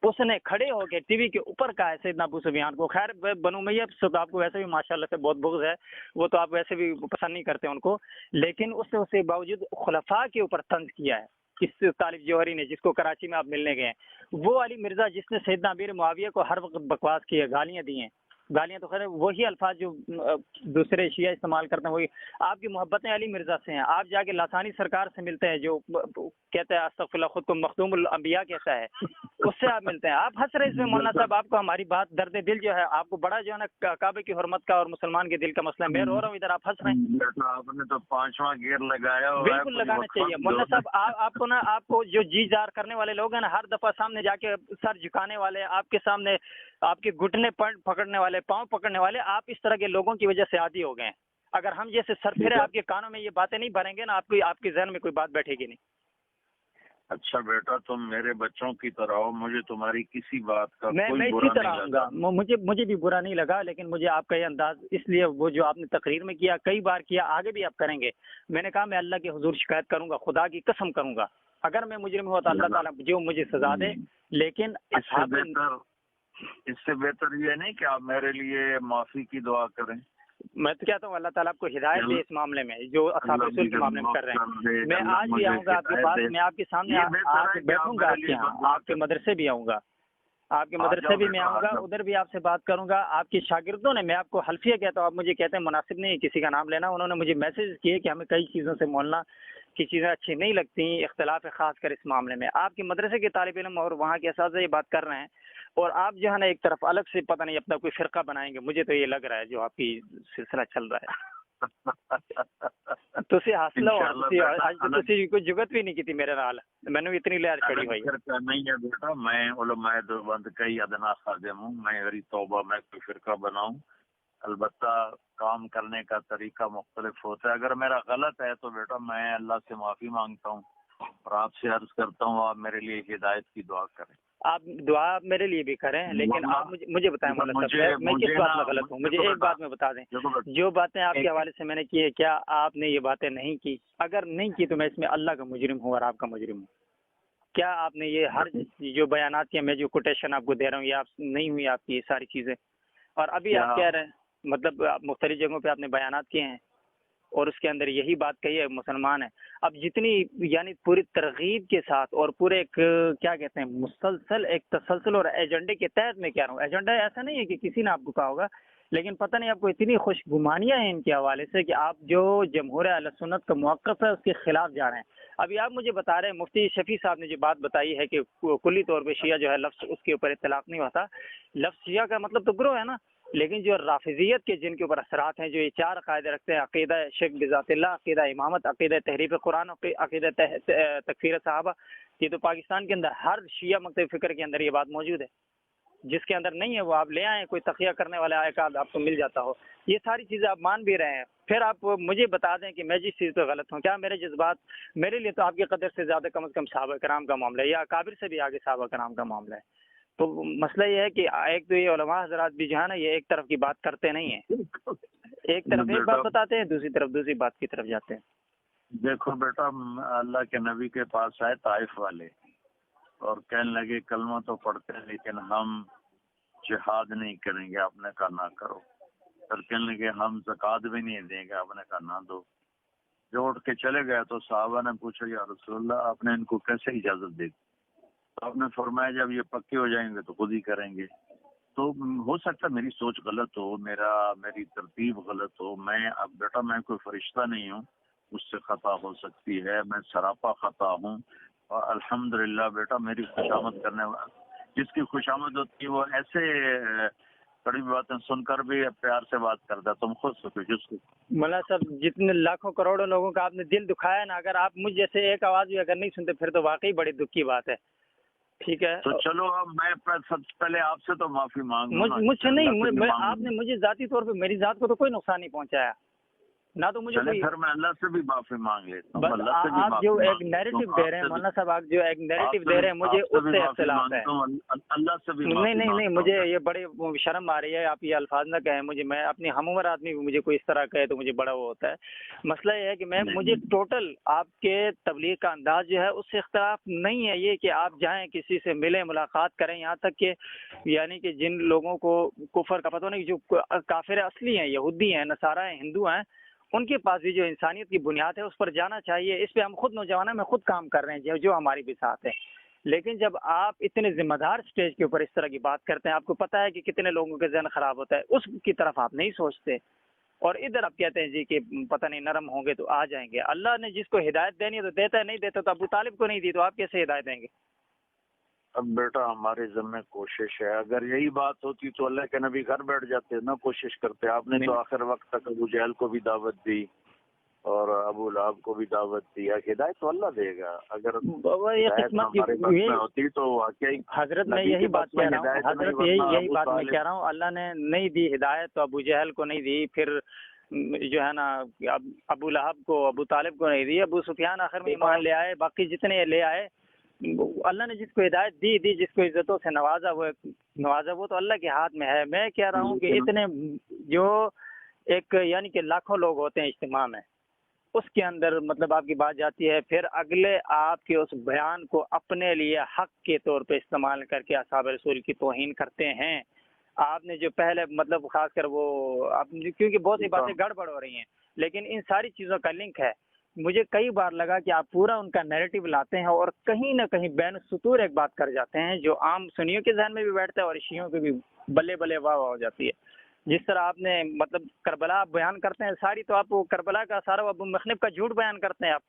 اس نے کھڑے ہو کے ٹی وی کے اوپر کہا ہے سیدنا ابو سفیان کو۔ خیر بنو امیہ سے آپ کو ویسے بھی ماشاءاللہ سے بہت بغض ہے، وہ تو آپ ویسے بھی پسند نہیں کرتے ان کو، لیکن اس نے اسے باوجود خلفاء کے اوپر طنز کیا ہے۔ اس طالب جوہری نے، جس کو کراچی میں آپ ملنے گئے ہیں، وہ علی مرزا جس نے سیدنا امیر معاویہ کو ہر وقت بکواس کی ہے، گالیاں دی ہیں، گالیاں تو خیر وہی الفاظ جو دوسرے شیعہ استعمال کرتے ہیں، وہی آپ کی محبتیں علی مرزا سے ہیں۔ آپ جا کے لاسانی سرکار سے ملتے ہیں جو کہتے ہیں استغفر اللہ، خود کو مخدوم الانبیاء کہتا ہے، اس سے آپ ملتے ہیں۔ آپ ہنس رہے اس میں مولانا صاحب، آپ کو ہماری بات درد دل جو ہے، آپ کو بڑا جو ہے نا کعبے کی حرمت کا اور مسلمان کے دل کا مسئلہ ہے، میں رو رہا ہوں ادھر، آپ ہنس رہے ہیں۔ آپ نے تو 5واں گیئر لگایا ہوا ہے، بالکل لگانا چاہیے مولانا صاحب۔ آپ کو نا، آپ کو جو جی جار کرنے والے لوگ ہیں نا، ہر دفعہ سامنے جا کے سر جھکانے والے، آپ کے سامنے آپ کے گھٹنے پکڑنے والے، پاؤں پکڑنے والے، آپ اس طرح کے لوگوں کی وجہ سے عادی ہو گئے ہیں۔ اگر ہم جیسے سرفرے آپ کے کانوں میں یہ باتیں نہیں بھریں گے نا، آپ کے ذہن میں کوئی بات بیٹھے گی نہیں۔ اچھا بیٹا، تم میرے بچوں کی طرح ہو، مجھے تمہاری کسی بات کا میں کوئی اسی برا طرح نہیں آؤں لگا۔ گا، مجھے بھی برا نہیں لگا، لیکن مجھے آپ کا یہ انداز اس لیے، وہ جو آپ نے تقریر میں کیا، کئی بار کیا، آگے بھی آپ کریں گے، میں نے کہا میں اللہ کے حضور شکایت کروں گا، خدا کی قسم کروں گا، اگر میں مجرم ہوا تو اللہ تعالیٰ جو مجھے سزا دے، لیکن اس سے بہتر یہ نہیں کہ آپ میرے لیے معافی کی دعا کریں؟ میں تو کہتا ہوں اللہ تعالیٰ آپ کو ہدایت دے اس معاملے میں، جو اصحاب رسول کے معاملے میں کر رہے ہیں۔ میں آج بھی آؤں گا آپ کے پاس، میں آپ کے سامنے آ کے بیٹھوں گا، آپ کے یہاں، آپ کے مدرسے بھی آؤں گا، آپ کے مدرسے بھی میں آؤں گا، ادھر بھی آپ سے بات کروں گا۔ آپ کے شاگردوں نے، میں آپ کو حلفیہ کہتا ہوں، آپ مجھے کہتے ہیں مناسب نہیں کسی کا نام لینا، انہوں نے مجھے میسج کیے کہ ہمیں کئی چیزوں سے مولانا کی چیزیں اچھی نہیں لگتی، اختلاف ہے خاص کر اس معاملے میں۔ آپ کے مدرسے کے طالب علم اور وہاں کے اساتذہ یہ بات کر رہے ہیں، اور آپ جو ہے نا ایک طرف الگ سے پتہ نہیں اپنا کوئی فرقہ بنائیں گے، مجھے تو یہ لگ رہا ہے جو آپ کی سلسلہ چل رہا ہے۔ تسی حاصل ہو، آج تو تسی کوئی جگت بھی نہیں کی تھی میرے نال، میں نے اتنی لہر چڑھی ہوئی نہیں ہے بیٹا، میں علماء دیوبند کا ہی ادنا خادم ہوں، میں میری توبہ میں کوئی فرقہ بناؤں، البتہ کام کرنے کا طریقہ مختلف ہوتا ہے۔ اگر میرا غلط ہے تو بیٹا میں اللہ سے معافی مانگتا ہوں اور آپ سے عرض کرتا ہوں آپ میرے لیے ہدایت کی دعا کریں۔ آپ دعا میرے لیے بھی کریں، لیکن آپ مجھے بتائیں مولانا صاحب، میں کس بات میں غلط ہوں؟ مجھے ایک بات میں بتا دیں، جو باتیں آپ کے حوالے سے میں نے کی ہے، کیا آپ نے یہ باتیں نہیں کی؟ اگر نہیں کی تو میں اس میں اللہ کا مجرم ہوں اور آپ کا مجرم ہوں۔ کیا آپ نے یہ ہر جو بیانات کیے، میں جو کوٹیشن آپ کو دے رہا ہوں، یہ آپ نہیں ہوئی آپ کی یہ ساری چیزیں؟ اور ابھی آپ کہہ رہے ہیں، مطلب مختلف جگہوں پہ آپ نے بیانات کیے ہیں، اور اس کے اندر یہی بات کہی ہے مسلمان ہے. اب جتنی یعنی پوری ترغیب کے ساتھ اور پورے ایک کیا کہتے ہیں مسلسل ایک تسلسل اور ایجنڈے کے تحت میں کہہ رہا ہوں. ایجنڈا ایسا نہیں ہے کہ کسی نے آپ کو کہا ہوگا، لیکن پتہ نہیں آپ کو اتنی خوش گمانیاں ہیں ان کے حوالے سے کہ آپ جو جمہور اہل سنت کا موقف ہے اس کے خلاف جا رہے ہیں. ابھی آپ مجھے بتا رہے ہیں مفتی شفیع صاحب نے جو بات بتائی ہے کہ کلی طور پہ شیعہ جو ہے لفظ اس کے اوپر اطلاق نہیں ہوتا. لفظ شیعہ کا مطلب تو گروہ ہے نا، لیکن جو رافضیت کے جن کے اوپر اثرات ہیں، جو یہ 4 عقائد رکھتے ہیں، عقیدہ شرک بذات اللہ، عقیدہ امامت، عقیدہ تحریف قرآن، عقیدہ تکفیر صحابہ، یہ تو پاکستان کے اندر ہر شیعہ مکتب فکر کے اندر یہ بات موجود ہے. جس کے اندر نہیں ہے وہ آپ لے آئیں، کوئی تقیہ کرنے والا آئے گا آپ کو مل جاتا ہو. یہ ساری چیزیں آپ مان بھی رہے ہیں. پھر آپ مجھے بتا دیں کہ میں جس چیز پہ غلط ہوں، کیا میرے جذبات میرے لیے تو آپ کی قدر سے زیادہ کم از کم صحابہ کرام کا معاملہ ہے، یا اکابر سے بھی آگے صحابہ کرام کا معاملہ ہے. تو مسئلہ یہ ہے کہ ایک تو یہ علماء حضرات بھی جو ہے نا یہ ایک طرف کی بات کرتے نہیں ہیں، ایک طرف ایک بات بتاتے ہیں، دوسری طرف دوسری بات کی طرف جاتے ہیں. دیکھو بیٹا، اللہ کے نبی کے پاس آئے طائف والے اور کہنے لگے کلمہ تو پڑھتے ہیں لیکن ہم جہاد نہیں کریں گے. آپ نے کہا نہ کرو. پھر کہنے لگے ہم زکوٰۃ بھی نہیں دیں گے. آپ نے کہا نہ دو. جو اٹھ کے چلے گئے تو صحابہ نے پوچھا یا رسول اللہ آپ نے ان کو کیسے اجازت دی؟ تو آپ نے فرمایا جب یہ پکے ہو جائیں گے تو خود ہی کریں گے. تو ہو سکتا ہے میری سوچ غلط ہو، میری ترتیب غلط ہو. اب بیٹا میں کوئی فرشتہ نہیں ہوں، مجھ سے خطا ہو سکتی ہے، میں سراپا خطا ہوں. اور الحمدللہ بیٹا میری خوشامد کرنے والا جس کی خوشامد ہوتی ہے وہ ایسے بڑی باتیں سن کر بھی پیار سے بات کرتا ہے. تم خود سوچو جس کو مولانا صاحب جتنے لاکھوں کروڑوں لوگوں کا آپ نے دل دکھایا نا، اگر آپ مجھ جیسے ایک آواز بھی اگر نہیں سنتے پھر تو واقعی بڑی دکھ کی بات ہے. ٹھیک ہے تو چلو اب میں سب سے پہلے آپ سے تو معافی مانگوں. مجھ سے نہیں، آپ نے مجھے ذاتی طور پہ میری ذات کو تو کوئی نقصان نہیں پہنچایا نہ تو مجھے کوئی. پھر میں اللہ سے بھی معافی مانگ لیتا ہوں. بس آپ جو ایک نیریٹو دے رہے ہیں مولانا صاحب، آپ جو ایک نیریٹو دے رہے ہیں مجھے اس سے اختلاف ہے. اللہ سے بھی نہیں مجھے یہ بڑے شرم آ رہی ہے. آپ یہ الفاظ نہ کہیں مجھے، میں اپنی ہم عمر آدمی بھی مجھے کوئی اس طرح کہے تو مجھے بڑا وہ ہوتا ہے. مسئلہ یہ ہے کہ مجھے ٹوٹل آپ کے تبلیغ کا انداز جو ہے اس سے اختلاف نہیں ہے. یہ کہ آپ جائیں کسی سے ملیں ملاقات کریں، یہاں تک کہ یعنی کہ جن لوگوں کو کفر کا پتہ نہیں، جو کافر اصلی ہیں، یہودی ہیں، نصارہ ہیں، ہندو ہیں، ان کے پاس بھی جو انسانیت کی بنیاد ہے اس پر جانا چاہیے. اس پہ ہم خود نوجوان میں خود کام کر رہے ہیں جو ہماری بھی ساتھ ہے. لیکن جب آپ اتنے ذمہ دار سٹیج کے اوپر اس طرح کی بات کرتے ہیں، آپ کو پتہ ہے کہ کتنے لوگوں کے ذہن خراب ہوتا ہے، اس کی طرف آپ نہیں سوچتے اور ادھر آپ کہتے ہیں جی کہ پتہ نہیں نرم ہوں گے تو آ جائیں گے. اللہ نے جس کو ہدایت دینی ہے تو دیتا ہے، نہیں دیتا تو ابو طالب کو نہیں دی تو آپ کیسے ہدایت دیں گے؟ اب بیٹا ہمارے ذمہ کوشش ہے. اگر یہی بات ہوتی تو اللہ کے نبی گھر بیٹھ جاتے، نہ کوشش کرتے. آپ نے تو آخر وقت تک ابو جہل کو بھی دعوت دی اور ابو لہب کو بھی دعوت دی. ہدایت تو اللہ دے گا. اگر ہوتی تو واقعی حضرت میں یہی بات کہہ رہا ہوں، حضرت یہی بات میں کہہ رہا ہوں. اللہ نے نہیں دی ہدایت تو ابو جہل کو نہیں دی، پھر جو ہے نا ابو لہب کو، ابو طالب کو نہیں دی. ابو سفیان آخر میں ایمان لے آئے، باقی جتنے لے آئے. اللہ نے جس کو ہدایت دی، جس کو عزتوں سے نوازا وہ تو اللہ کے ہاتھ میں ہے. میں کہہ رہا ہوں کہ اتنے جو ایک یعنی کہ لاکھوں لوگ ہوتے ہیں اجتماع میں، اس کے اندر مطلب آپ کی بات جاتی ہے، پھر اگلے آپ کے اس بیان کو اپنے لیے حق کے طور پہ استعمال کر کے اصحاب رسول کی توہین کرتے ہیں. آپ نے جو پہلے مطلب خاص کر وہ کیونکہ بہت سی باتیں گڑبڑ ہو رہی ہیں، لیکن ان ساری چیزوں کا لنک ہے. مجھے کئی بار لگا کہ آپ پورا ان کا نیریٹو لاتے ہیں اور کہیں نہ کہیں بین السطور ایک بات کر جاتے ہیں جو عام سنیوں کے ذہن میں بھی بیٹھتا ہے اور شیعوں کے بھی بلے بلے واہ واہ ہو جاتی ہے. جس طرح آپ نے مطلب کربلا بیان کرتے ہیں ساری، تو آپ کربلا کا سارا ابو مخنف کا جھوٹ بیان کرتے ہیں. آپ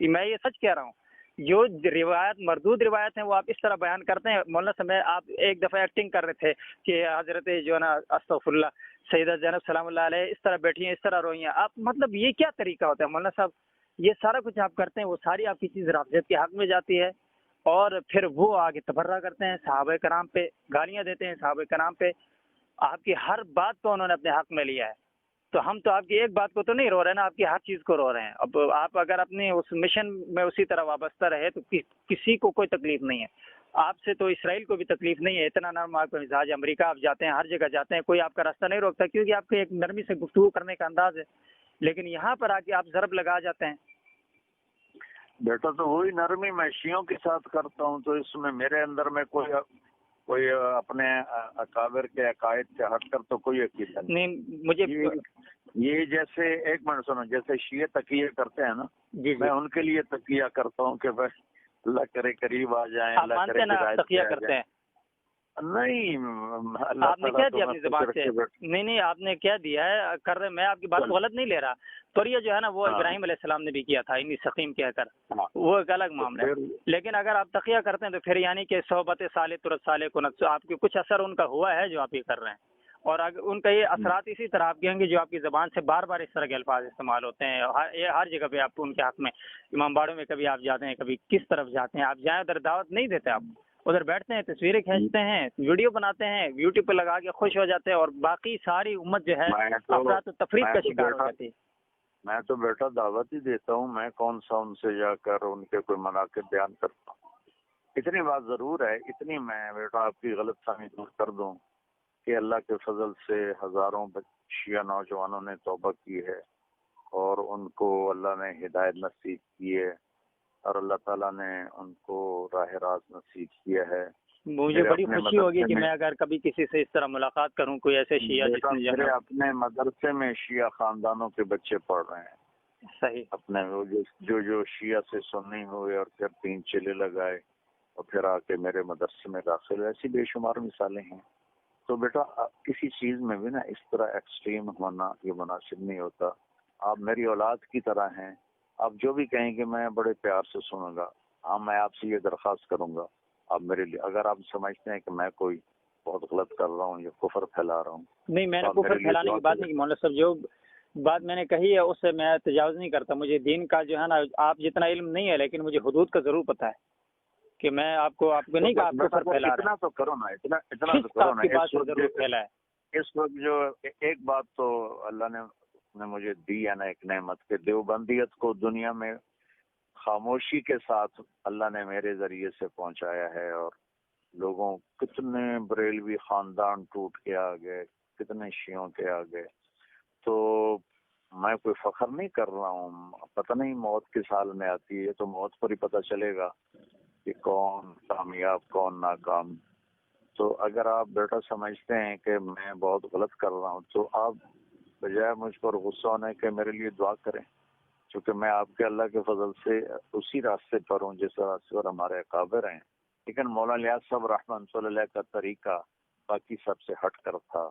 میں یہ سچ کہہ رہا ہوں، جو روایت مردود روایت ہیں وہ آپ اس طرح بیان کرتے ہیں. مولانا صاحب آپ ایک دفعہ ایکٹنگ کر رہے تھے کہ حضرت جو ہے نا استغفر اللہ سیدہ زینب سلام اللہ علیہ اس طرح بیٹھی ہیں، اس طرح روئی ہیں. آپ مطلب یہ کیا طریقہ ہوتا ہے مولانا صاحب؟ یہ سارا کچھ آپ کرتے ہیں، وہ ساری آپ کی چیز رافضیت کے حق میں جاتی ہے اور پھر وہ آگے تبرہ کرتے ہیں، صحابہ کرام پہ گالیاں دیتے ہیں، صحابہ کرام پہ آپ کی ہر بات کو انہوں نے اپنے حق میں لیا ہے. تو ہم تو آپ کی ایک بات کو تو نہیں رو رہے نا، آپ کی ہر چیز کو رو رہے ہیں. اب آپ اگر اپنے اس مشن میں اسی طرح وابستہ رہے تو کسی کو کوئی تکلیف نہیں ہے. آپ سے تو اسرائیل کو بھی تکلیف نہیں ہے، اتنا نرم آپ کا مزاج. امریکہ آپ جاتے ہیں، ہر جگہ جاتے ہیں، کوئی آپ کا راستہ نہیں روکتا کیونکہ آپ کے ایک نرمی سے گفتگو کرنے کا انداز ہے. لیکن یہاں پر آ کے آپ ضرب لگا جاتے ہیں. بیٹا تو وہی نرمی میں شیعوں کے ساتھ کرتا ہوں، تو اس میں میرے اندر میں کوئی اپنے اکابر کے عقائد سے ہٹ کر تو کوئی عقیدہ نہیں. مجھے یہ جیسے ایک منٹ سنو، جیسے شیعہ تقیہ کرتے ہیں نا، جی میں ان کے لیے تقیہ کرتا ہوں کہ بس اللہ کرے قریب آ جائیں، آپ اللہ مانتے کرے ہیں نا آپ ہدایت تقیہ پہ آ کرتے جائیں۔ ہیں؟ نہیں، اللہ آپ نے تعالیٰ کہہ تو دیا میں اپنی خوش زبان رکھ سے، کے بیٹھ- نہیں آپ نے کہہ دیا ہے کر رہے، میں آپ کی بات کو غلط نہیں لے رہا۔ تو یہ جو ہے نا وہ ہاں۔ ابراہیم علیہ السلام نے بھی کیا تھا انی سقیم کہہ کر، ہاں۔ وہ ایک الگ معاملہ ہے۔ پھر لیکن اگر آپ تقیہ کرتے ہیں تو پھر یعنی کہ صحبت صالح ترت صالح کنت، آپ کے کچھ اثر ان کا ہوا ہے جو آپ یہ کر رہے ہیں، اور اگر ان کا یہ اثرات اسی طرح آپ کے ہوں گے جو آپ کی زبان سے بار بار اس طرح کے الفاظ استعمال ہوتے ہیں، ہر جگہ پہ آپ ان کے حق میں، امام باڑوں میں کبھی آپ جاتے ہیں، کبھی کس طرف جاتے ہیں، آپ جائیں ادھر دعوت نہیں دیتے، آپ ادھر بیٹھتے ہیں، تصویریں کھینچتے ہیں، ویڈیو بناتے ہیں، یوٹیوب پہ لگا کے خوش ہو جاتے ہیں، اور باقی ساری امت جو ہے میں تو- افراط و تفریق میں کا تو شکار ہو بیٹا- جاتی ہے۔ میں تو بیٹا دعوت ہی دیتا ہوں، میں کون سا ان سے جا کر ان کے کوئی مناقب بیان کرتا ہوں۔ اتنی بات ضرور ہے، اتنی میں بیٹا آپ کی غلط فہمی دور کر دوں کہ اللہ کے فضل سے ہزاروں شیعہ نوجوانوں نے توبہ کی ہے، اور ان کو اللہ نے ہدایت نصیب کی ہے، اور اللہ تعالیٰ نے ان کو راہ راست نصیب کیا ہے۔ مجھے میرے بڑی اپنے خوشی ہوگی مدرسے کہ میں- میں اگر کبھی کسی سے اس طرح ملاقات کروں، کوئی ایسے شیعہ جس بیٹا نے جو میرے ہے اپنے مدرسے میں شیعہ خاندانوں کے بچے پڑھ رہے ہیں، صحیح، اپنے وہ جو شیعہ سے سنی ہوئے اور پھر 3 چلے لگائے اور پھر آ کے میرے مدرسے میں داخل ہوئے، ایسی بے شمار مثالیں ہیں۔ تو بیٹا کسی چیز میں بھی نا اس طرح ایکسٹریم ہونا یہ مناسب نہیں ہوتا۔ آپ میری اولاد کی طرح ہیں، آپ جو بھی کہیں گے میں بڑے پیار سے سنوں گا۔ ہاں، میں آپ سے یہ درخواست کروں گا، آپ میرے لیے اگر آپ سمجھتے ہیں کہ میں کوئی بہت غلط کر رہا ہوں یا کفر پھیلا رہا ہوں، نہیں میں نے آپ میرے کفر لیے پھیلانے دعا کی بات کریں۔ نہیں کی مولانا صاحب، جو بات میں نے کہی ہے اس سے میں تجاوز نہیں کرتا، مجھے دین کا جو ہے نا آپ جتنا علم نہیں ہے، لیکن مجھے حدود کا ضرور پتہ ہے کہ میں آپ کو نہیں کہا آپ کفر پھیلا رہے اتنا تو کرو نا، اتنا تو ہیں، کرو آپ کی نا۔ بات سے ضرور پھیلا ہے۔ اس وقت جو ایک بات تو اللہ نے مجھے دی ہے نا، ایک نعمت کہ دیوبندیت کو دنیا میں خاموشی کے ساتھ اللہ نے میرے ذریعے سے پہنچایا ہے، اور لوگوں کتنے بریلوی خاندان ٹوٹ کے آ گئے، کتنے شیعوں کے آ گئے۔ تو میں کوئی فخر نہیں کر رہا ہوں، پتہ نہیں موت کس حال میں آتی ہے، تو موت پر ہی پتہ چلے گا کہ کون کامیاب کون ناکام۔ تو اگر آپ بیٹا سمجھتے ہیں کہ میں بہت غلط کر رہا ہوں تو آپ بجائے مجھ پر غصہ ہونے کے میرے لیے دعا کریں، کیونکہ میں آپ کے اللہ کے فضل سے اسی راستے پر ہوں جس راستے پر ہمارے اکابر ہیں۔ لیکن مولانا الیاس صاحب رحمۃ اللہ علیہ کا طریقہ باقی سب سے ہٹ کر تھا،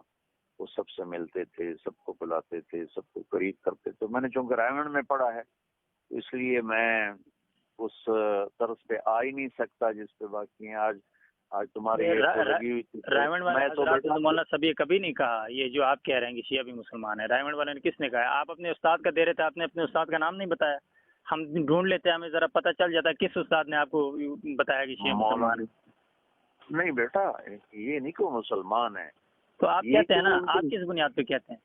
وہ سب سے ملتے تھے، سب کو بلاتے تھے، سب کو قریب کرتے تھے۔ میں نے چونکہ رائمنڈ میں پڑھا ہے اس لیے میں اس طرز پہ آ ہی نہیں سکتا جس پہ باقی ہیں۔ آج تمہاری ایک تو لگی ہوئی تھی، رائمنڈ والے میں تو حضرات بیٹا نے مولانا صاحب یہ کبھی نہیں کہا، یہ جو آپ کہہ رہے ہیں کہ شیعہ بھی مسلمان ہے، رائمنڈ والے نے کس نے کہا ہے؟ آپ اپنے استاد کا دے رہے تھے، آپ نے اپنے استاد کا نام نہیں بتایا، ہم ڈھونڈ لیتے ہیں، ہمیں ذرا پتہ چل جاتا ہے کس استاد نے آپ کو بتایا کہ شیعہ مسلمان ہے۔ نہیں بیٹا، یہ نہیں کہ وہ مسلمان ہے، تو آپ یہ کہتے ہیں نا، تو- آپ کس بنیاد پہ کہتے ہیں؟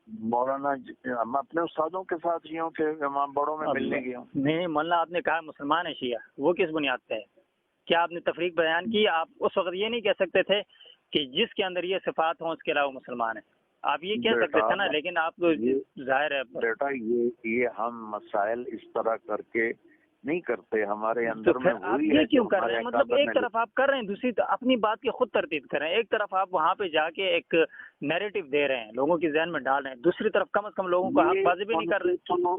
مولانا ہم اپنے استادوں کے ساتھ یہ ہوں کہ امام بڑوں میں ملنے گیا ہوں۔ نہیں مولانا، آپ نے کہا مسلمان ہے شیعہ، وہ کس بنیاد پہ ہے؟ کیا آپ نے تفریق بیان کی؟ آپ اس وقت یہ نہیں کہہ سکتے تھے کہ جس کے اندر یہ صفات ہوں اس کے علاوہ مسلمان ہے، آپ یہ کہہ سکتے تھے نا، لیکن آپ تو ظاہر ہے بیٹا یہ ہم مسائل اس طرح کر کے نہیں کرتے، ہمارے تو اندر میں پھر آپ وہی یہ ہے کیوں کر رہے ہیں؟ مطلب ایک طرف آپ کر رہے ہیں، دوسری اپنی بات کی خود ترتیب کر رہے ہیں، ایک طرف آپ وہاں پہ جا کے ایک نیریٹو دے رہے ہیں، لوگوں کی ذہن میں ڈال رہے ہیں، دوسری طرف کم از کم لوگوں کو حق بازی بھی نہیں کر رہے۔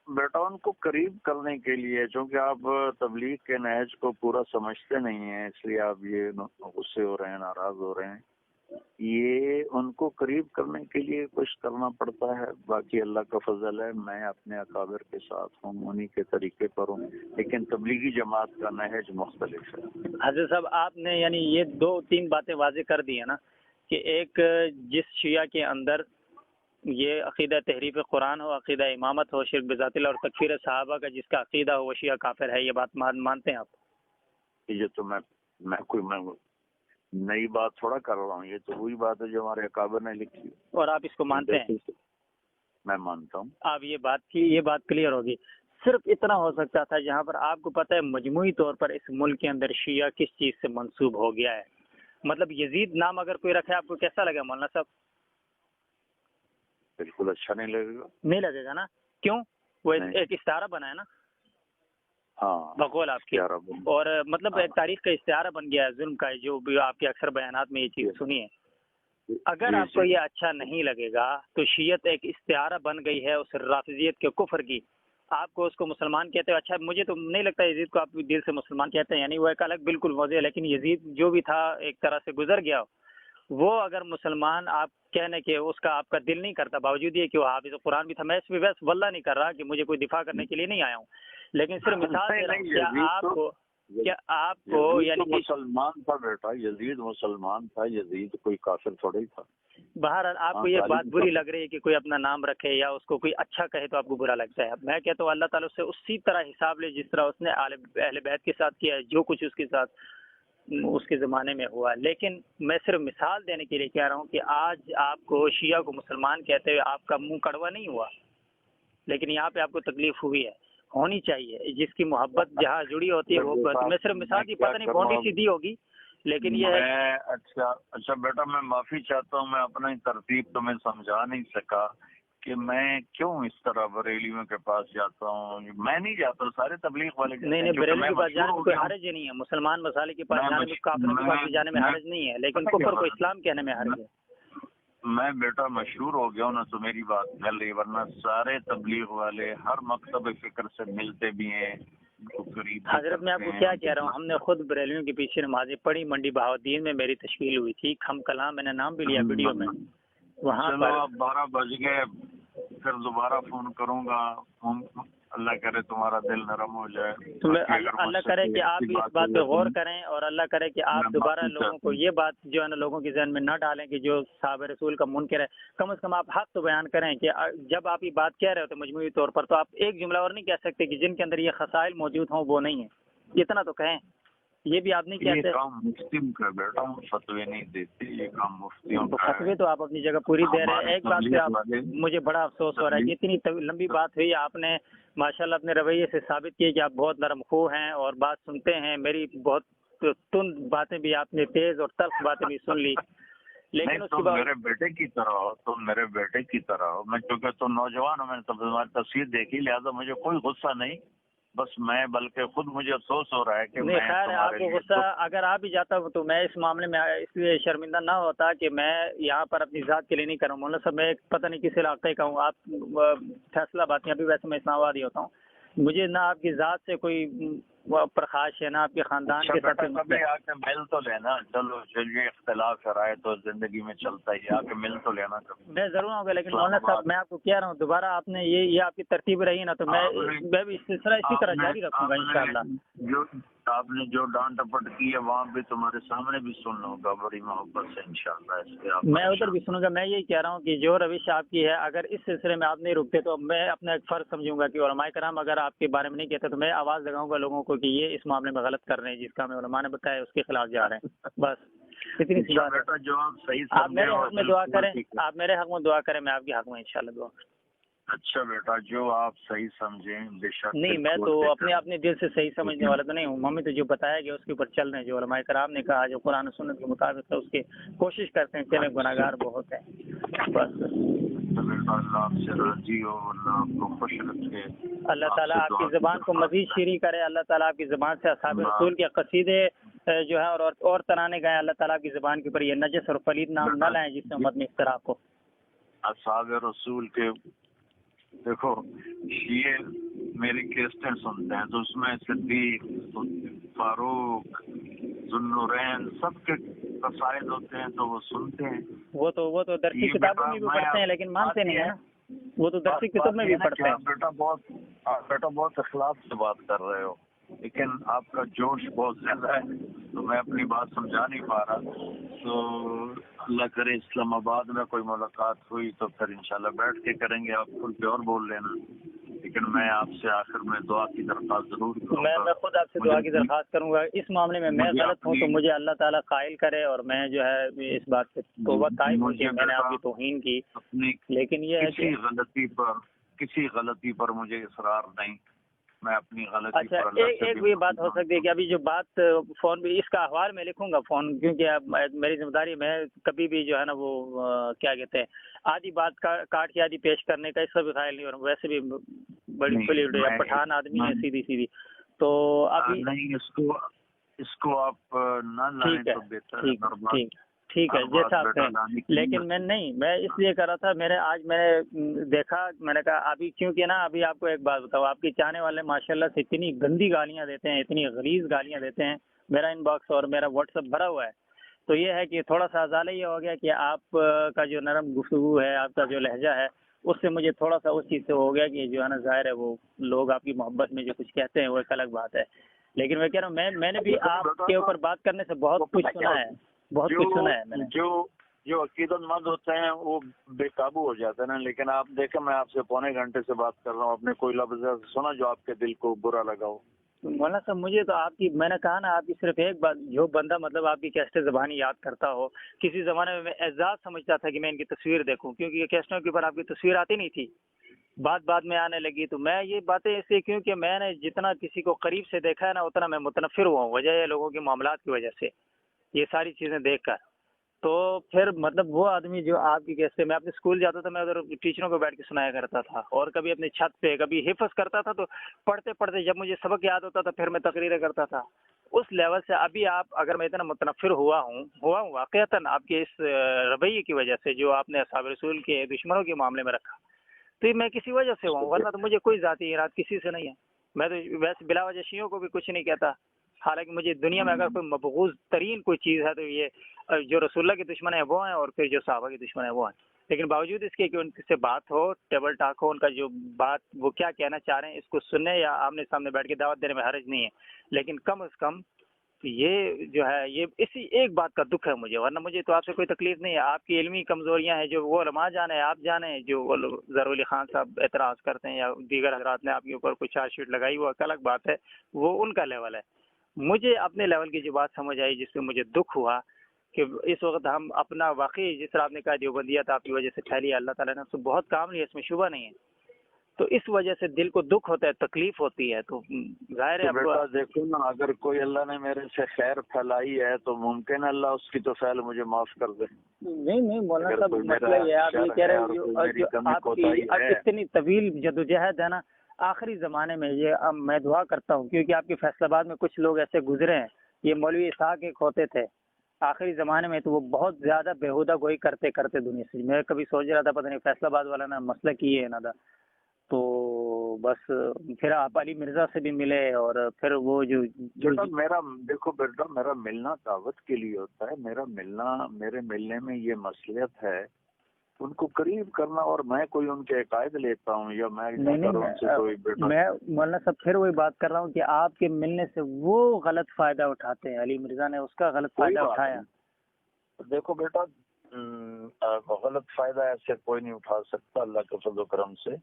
بیٹا ان کو قریب کرنے کے لیے، چونکہ آپ تبلیغ کے نہج کو پورا سمجھتے نہیں ہیں، اس لیے آپ یہ غصے ہو رہے ہیں، ناراض ہو رہے ہیں۔ یہ ان کو قریب کرنے کے لیے کچھ کرنا پڑتا ہے، باقی اللہ کا فضل ہے، میں اپنے اکابر کے ساتھ ہوں، انہی کے طریقے پر ہوں، لیکن تبلیغی جماعت کا نہج مختلف ہے۔ حضرت صاحب آپ نے یعنی یہ 2-3 باتیں واضح کر دی ہیں نا، کہ ایک جس شیعہ کے اندر یہ عقیدہ تحریف قرآن ہو، عقیدہ امامت ہو، شرک بذات اللہ اور تکفیر صحابہ کا جس کا عقیدہ ہو وہ شیعہ کافر ہے، یہ بات مانتے ہیں آپ؟ یہ تو میں کوئی نئی بات تھوڑا کر رہا ہوں، یہ تو وہی بات ہے جو ہمارے اکابر نے لکھی، اور آپ اس کو مانتے ہیں؟ میں مانتا ہوں۔ آپ یہ بات کلیئر ہوگی۔ صرف اتنا ہو سکتا تھا جہاں پر آپ کو پتہ ہے مجموعی طور پر اس ملک کے اندر شیعہ کس چیز سے منسوب ہو گیا ہے، مطلب یزید نام اگر کوئی رکھے آپ کو کیسا لگے مولانا صاحب؟ بالکل اچھا نہیں لگے گا۔ نہیں لگے گا نا؟ کیوں؟ وہ ایک استعارہ بنا ہے نا، ہاں بقول آپ کی، اور مطلب ایک تاریخ کا استعارہ بن گیا ہے ظلم کا، جو بھی آپ کے اکثر بیانات میں یہ چیز سنی ہے۔ اگر آپ کو یہ اچھا نہیں لگے گا تو شیعت ایک استعارہ بن گئی ہے اس رافضیت کے کفر کی. آپ کو اس کو مسلمان کہتے ہو. اچھا مجھے تو نہیں لگتا یزید کو آپ دل سے مسلمان کہتے ہیں، یعنی وہ ایک الگ بالکل موضوع ہے. لیکن یزید جو بھی تھا ایک طرح سے گزر گیا، وہ اگر مسلمان آپ کہنے کہ اس کا آپ کا دل نہیں کرتا، باوجود یہ کہ وہ حافظ قرآن بھی تھا. میں اس پہ بس واللہ نہیں کر رہا کہ مجھے کوئی دفاع کرنے کے لیے نہیں آیا ہوں، لیکن صرف مثال دے رہا ہوں. کیا آپ کو یعنی مسلمان تھا بیٹا، یزید مسلمان تھا، یزید کوئی کافر تھوڑا ہی تھا. بہرحال آپ کو یہ بات بری لگ رہی ہے کہ کوئی اپنا نام رکھے یا اس کو کوئی اچھا کہے تو آپ کو برا لگتا ہے. میں کہتا ہوں اللہ تعالیٰ سے اسی طرح حساب لے جس طرح اس نے اہل بیت کے ساتھ کیا ہے، جو کچھ اس کے ساتھ اس کے زمانے میں ہوا. لیکن میں صرف مثال دینے کے لیے کہہ رہا ہوں کہ آج آپ کو شیعہ کو مسلمان کہتے ہوئے آپ کا منہ کڑوا نہیں ہوا، لیکن یہاں پہ آپ کو تکلیف ہوئی ہے. ہونی چاہیے، جس کی محبت جہاں جڑی ہوتی ہے وہ. میں صرف مثال دی، پتہ نہیں بونڈی سیدھی ہوگی، لیکن یہ ہے. اچھا بیٹا، میں معافی چاہتا ہوں، میں اپنا ہی ترتیب تمہیں سمجھا نہیں سکا کہ میں کیوں اس طرح بریلیوں کے پاس جاتا ہوں. میں نہیں جاتا، سارے تبلیغ والے نہیں بریلوی کے پاس جانے میں کوئی حرج نہیں ہے، مسلمان مسالے کے پاس جانے میں، کافروں کے پاس جانے میں حرج نہیں ہے، لیکن کفر کو اسلام کہنے میں حرج ہے. میں بیٹا مشہور ہو گیا ہوں نا تو میری بات چل رہی، ورنہ سارے تبلیغ والے ہر مکتب فکر سے ملتے بھی ہیں. حضرت میں آپ کو کیا کہہ رہا ہوں، ہم نے خود بریلویوں کے پیچھے نمازیں پڑھی. منڈی بہاؤدین میں میری تشکیل ہوئی تھی، ہم کلام، میں نے نام بھی لیا ویڈیو میں. وہاں پر 12 بج گئے، پھر دوبارہ فون کروں گا. اللہ کرے تمہارا دل نرم ہو جائے. اللہ کرے کہ آپ بھی اس بات پہ غور کریں، اور اللہ کرے کہ آپ دوبارہ لوگوں کو یہ بات جو ہے نا لوگوں کے ذہن میں نہ ڈالیں کہ جو صحابہ رسول کا منکر ہے. کم از کم آپ حق تو بیان کریں کہ جب آپ یہ بات کہہ رہے ہو تو مجموعی طور پر تو آپ ایک جملہ اور نہیں کہہ سکتے کہ جن کے اندر یہ خصائل موجود ہوں وہ نہیں ہیں. اتنا تو کہیں. یہ بھی آپ نہیں کہتے. یہ کام مفتی کا بیٹا، فتوے نہیں دیتے، یہ کام مفتیوں کا ہے. فتوے تو آپ اپنی جگہ پوری دے رہے ہیں. ایک بات پہ مجھے بڑا افسوس ہو رہا ہے کہ اتنی لمبی بات ہوئی، آپ نے ماشاءاللہ اپنے رویے سے ثابت کیے کہ آپ بہت نرم خو ہیں اور بات سنتے ہیں. میری بہت تند باتیں بھی آپ نے، تیز اور تلخ باتیں بھی سن لی، لیکن اس کے بعد میرے بیٹے کی طرح ہو، تم میرے بیٹے کی طرح ہو. میں چونکہ تم نوجوان ہو، میں نے تمہاری تصویر دیکھی، لہٰذا مجھے کوئی غصہ نہیں، بس میں بلکہ خود مجھے افسوس ہو رہا ہے کہ نہیں. خیر ہے، آپ کو غصہ اگر آپ بھی جاتا ہوں تو میں اس معاملے میں اس لیے شرمندہ نہ ہوتا کہ میں یہاں پر اپنی ذات کے لیے نہیں کروں. مولانا صاحب، میں پتہ نہیں کس علاقے کا ہوں. آپ فیصلہ بات ابھی ویسے میں اسلام آباد ہی ہوتا ہوں. مجھے نہ آپ کی ذات سے کوئی پرخاش ہے، نہ آپ کے خاندان کے ساتھ. آ کے مل تو لینا. چلو چلیے، اختلاف رائے تو زندگی میں چلتا ہی، آ کے مل تو لینا. میں ضرور آؤں گا، لیکن مولانا صاحب میں آپ کو کہہ رہا ہوں دوبارہ آپ نے یہ آپ کی ترتیب رہی نا تو میں بھی اسی طرح جاری رکھوں گا انشاءاللہ. جو آپ نے جو ڈانٹ ٹپٹ کی ہے وہاں بھی تمہارے سامنے بھی سن لوں گا بڑی محبت سے انشاءاللہ. میں ادھر بھی سنوں گا. میں یہی کہہ رہا ہوں کہ جو روش آپ کی ہے، اگر اس سلسلے میں آپ نہیں رکتے تو میں اپنا ایک فرض سمجھوں گا کہ علماء کرام اگر آپ کے بارے میں نہیں کہتے تو میں آواز لگاؤں گا لوگوں کو کہ یہ اس معاملے میں غلط کر رہے ہیں، جس کا ہمیں علماء نے بتایا اس کے خلاف جا رہے ہیں. بس اتنی سی بات ہے. جو آپ صحیح آپ میرے حق میں دعا کریں، آپ میرے حق میں دعا کریں، میں آپ کے حق میں انشاءاللہ دعا کروں. اچھا بیٹا، جو آپ صحیح سمجھیں بے شک. نہیں، میں تو اپنے دل سے صحیح سمجھنے والا تو نہیں ہوں. ہمیں تو جو بتایا گیا اس کے اوپر چل رہے ہیں، جو علماء کرام نے کہا، جو قرآن و سنت کے مطابق ہے اس کی کوشش کرتے ہیں. چلے گناہ گار بہت ہیں. بس اللہ آپ سے راضی ہو، اللہ آپ کو خوش رکھے. اللہ تعالیٰ آپ کی زبان کو مزید شیریں کرے. اللہ تعالیٰ آپ کی زبان سے اصحاب رسول کے قصیدے جو ہے اور ترانے گئے. اللہ تعالیٰ کی زبان کے اوپر یہ نجس اور پلید نام نہ لائیں جس سے امت میں اختلاف ہو. اصحاب رسول کے دیکھو، شیعہ میری کیسٹیں سنتے ہیں تو اس میں صدیق، فاروق، ذوالنورین سب کے قصائد ہوتے ہیں تو وہ سنتے ہیں. وہ تو درسی کتابوں میں بھی پڑھتے ہیں لیکن مانتے نہیں ہیں. وہ تو درسی کتاب میں بھی پڑھتے ہیں. بیٹا بہت اخلاق سے بات کر رہے ہو، لیکن آپ کا جوش بہت زیادہ ہے تو میں اپنی بات سمجھا نہیں پا رہا. تو اللہ کرے اسلام آباد میں کوئی ملاقات ہوئی تو پھر انشاءاللہ بیٹھ کے کریں گے. آپ کل پہ اور بول لینا، لیکن میں آپ سے آخر میں دعا کی درخواست ضرور کروں گا. میں خود آپ سے دعا کی درخواست کروں گا. اس معاملے میں غلط ہوں تو مجھے اللہ تعالیٰ قائل کرے اور میں جو ہے اس بات سے توبہ طائب ہوں کہ میں نے آپ کی توہین کی. لیکن یہ ہے کہ کسی غلطی پر مجھے اصرار نہیں، میں اپنی غلطی. اچھا، ایک بھی بات ہو سکتی ہے کہ ابھی جو بات فون بھی اس کا احوال میں لکھوں گا فون، کیونکہ اب میری ذمہ داری میں کبھی بھی جو ہے نا وہ کیا کہتے ہیں آدھی بات کاٹ کے آدھی پیش کرنے کا اس کا بھی خیال نہیں. اور ویسے بھی بڑی کھلی پٹھان آدمی ہے سیدھی تو ابھی نہیں، اس کو آپ نہ لائیں تو بہتر ہے. ٹھیک ہے جیسا آپ کہیں، لیکن میں اس لیے کر رہا تھا، میں نے دیکھا، میں نے کہا ابھی کیونکہ نا ابھی آپ کو ایک بات بتاؤ، آپ کے چاہنے والے ماشاءاللہ سے اتنی گندی گالیاں دیتے ہیں، اتنی غلیظ گالیاں دیتے ہیں، میرا ان باکس اور میرا واٹس ایپ بھرا ہوا ہے. تو یہ ہے کہ تھوڑا سا ازالہ یہ ہو گیا کہ آپ کا جو نرم گفتگو ہے، آپ کا جو لہجہ ہے، اس سے مجھے تھوڑا سا اس چیز سے ہو گیا کہ جو ہے نا ظاہر ہے وہ لوگ آپ کی محبت میں جو کچھ کہتے ہیں وہ ایک الگ بات ہے. لیکن میں کہہ رہا ہوں میں نے بھی آپ کے اوپر بات کرنے سے بہت کچھ سنا ہے، بہت کچھ سنا ہے میں نے. جو عقیدت مند ہوتے ہیں وہ بے قابو ہو جاتے ہیں نا. لیکن آپ دیکھیں میں آپ سے پونے گھنٹے سے بات کر رہا ہوں، آپ نے کوئی لفظ سنا جو آپ کے دل کو برا لگا ہو؟ مولانا صاحب مجھے تو آپ کی، میں نے کہا نا آپ کی صرف ایک بات، جو بندہ مطلب آپ کی کیسٹیں زبانی یاد کرتا ہو، کسی زمانے میں اعزاز سمجھتا تھا کہ میں ان کی تصویر دیکھوں، کیونکہ یہ کیسٹوں کے اوپر آپ کی تصویر آتی نہیں تھی، بعد میں آنے لگی. تو میں یہ باتیں اس لیے کیونکہ میں نے جتنا کسی کو قریب سے دیکھا ہے نا اتنا میں متنفر ہوا ہوں، وجہ ہے لوگوں کے معاملات کی وجہ سے، یہ ساری چیزیں دیکھ کر. تو پھر مطلب وہ آدمی جو آپ کی کیسے، میں اپنے اسکول جاتا تھا، میں ادھر ٹیچروں کو بیٹھ کے سنایا کرتا تھا، اور کبھی اپنے چھت پہ کبھی حفظ کرتا تھا. تو پڑھتے جب مجھے سبق یاد ہوتا تھا پھر میں تقریریں کرتا تھا. اس لیول سے ابھی آپ اگر میں اتنا متنفر ہوا ہوں واقعتاً آپ کے اس رویے کی وجہ سے جو آپ نے اصحاب رسول کے دشمنوں کے معاملے میں رکھا، تو یہ میں کسی وجہ سے ہوا ہوں، ورنہ تو مجھے کوئی ذاتی ارادہ کسی سے نہیں ہے. میں تو ویسے بلا وجہ شیعوں کو بھی کچھ نہیں کہتا، حالانکہ مجھے دنیا میں اگر کوئی مبغوض ترین کوئی چیز ہے تو یہ جو رسول اللہ کے دشمن ہیں وہ ہیں، اور پھر جو صحابہ کے دشمن ہیں وہ ہیں. لیکن باوجود اس کے کہ ان سے بات ہو، ٹیبل ٹاک ہو، ان کا جو بات وہ کیا کہنا چاہ رہے ہیں اس کو سننے یا آمنے سامنے بیٹھ کے دعوت دینے میں حرج نہیں ہے. لیکن کم از کم یہ جو ہے یہ اسی ایک بات کا دکھ ہے مجھے، ورنہ مجھے تو آپ سے کوئی تکلیف نہیں ہے. آپ کی علمی کمزوریاں ہیں جو وہ علماء جانے، آپ جانے، جو وہ ظہور علی خان صاحب اعتراض کرتے ہیں یا دیگر حضرات نے آپ کے اوپر کوئی چارج شیٹ لگائی، وہ ایک الگ بات ہے، وہ ان کا لیول ہے. مجھے اپنے لیول کی جو بات سمجھ آئی جس پہ مجھے دکھ ہوا کہ اس وقت ہم اپنا واقعی جس طرح آپ نے کہا دیوبندیت آپ کی وجہ سے پھیلی ہے، اللہ تعالیٰ نے اس کو بہت کام لیا، اس میں شبہ نہیں ہے. تو اس وجہ سے دل کو دکھ ہوتا ہے، تکلیف ہوتی ہے. تو ظاہر ہے بیٹا دیکھو نا، اگر کوئی اللہ نے میرے سے خیر پھیلائی ہے تو ممکن ہے اللہ اس کی تو فعل مجھے معاف کر دے. نہیں مولانا صاحب مسئلہ یہ ہے، آپ یہ کہہ رہے ہیں آپ کی اتنی طویل جدوجہد ہے نا، آخری زمانے میں یہ میں دعا کرتا ہوں کیونکہ آپ کے فیصل آباد میں کچھ لوگ ایسے گزرے ہیں، یہ مولوی اسحاق ایک ہوتے تھے آخری زمانے میں، تو وہ بہت زیادہ بےہودہ گوئی کرتے دنیا سے. میں کبھی سوچ رہا تھا پتہ نہیں فیصل آباد والا نا مسئلہ کی ہے نا دا. تو بس پھر آپ علی مرزا سے بھی ملے، اور پھر وہ جو میرا دیکھو بیٹا، میرا ملنا دعوت کے لیے ہوتا ہے. میرے ملنے میں یہ مصلحت ہے ان کو قریب کرنا، اور میں کوئی ان کے عقائد لیتا ہوں یا میں مولانا صاحب پھر وہی بات کر رہا ہوں کہ آپ کے ملنے سے وہ غلط فائدہ اٹھاتے ہیں. علی مرزا نے اس کا غلط فائدہ اٹھایا. دیکھو بیٹا، غلط فائدہ ایسے کوئی نہیں اٹھا سکتا. اللہ کے فضل و کرم سے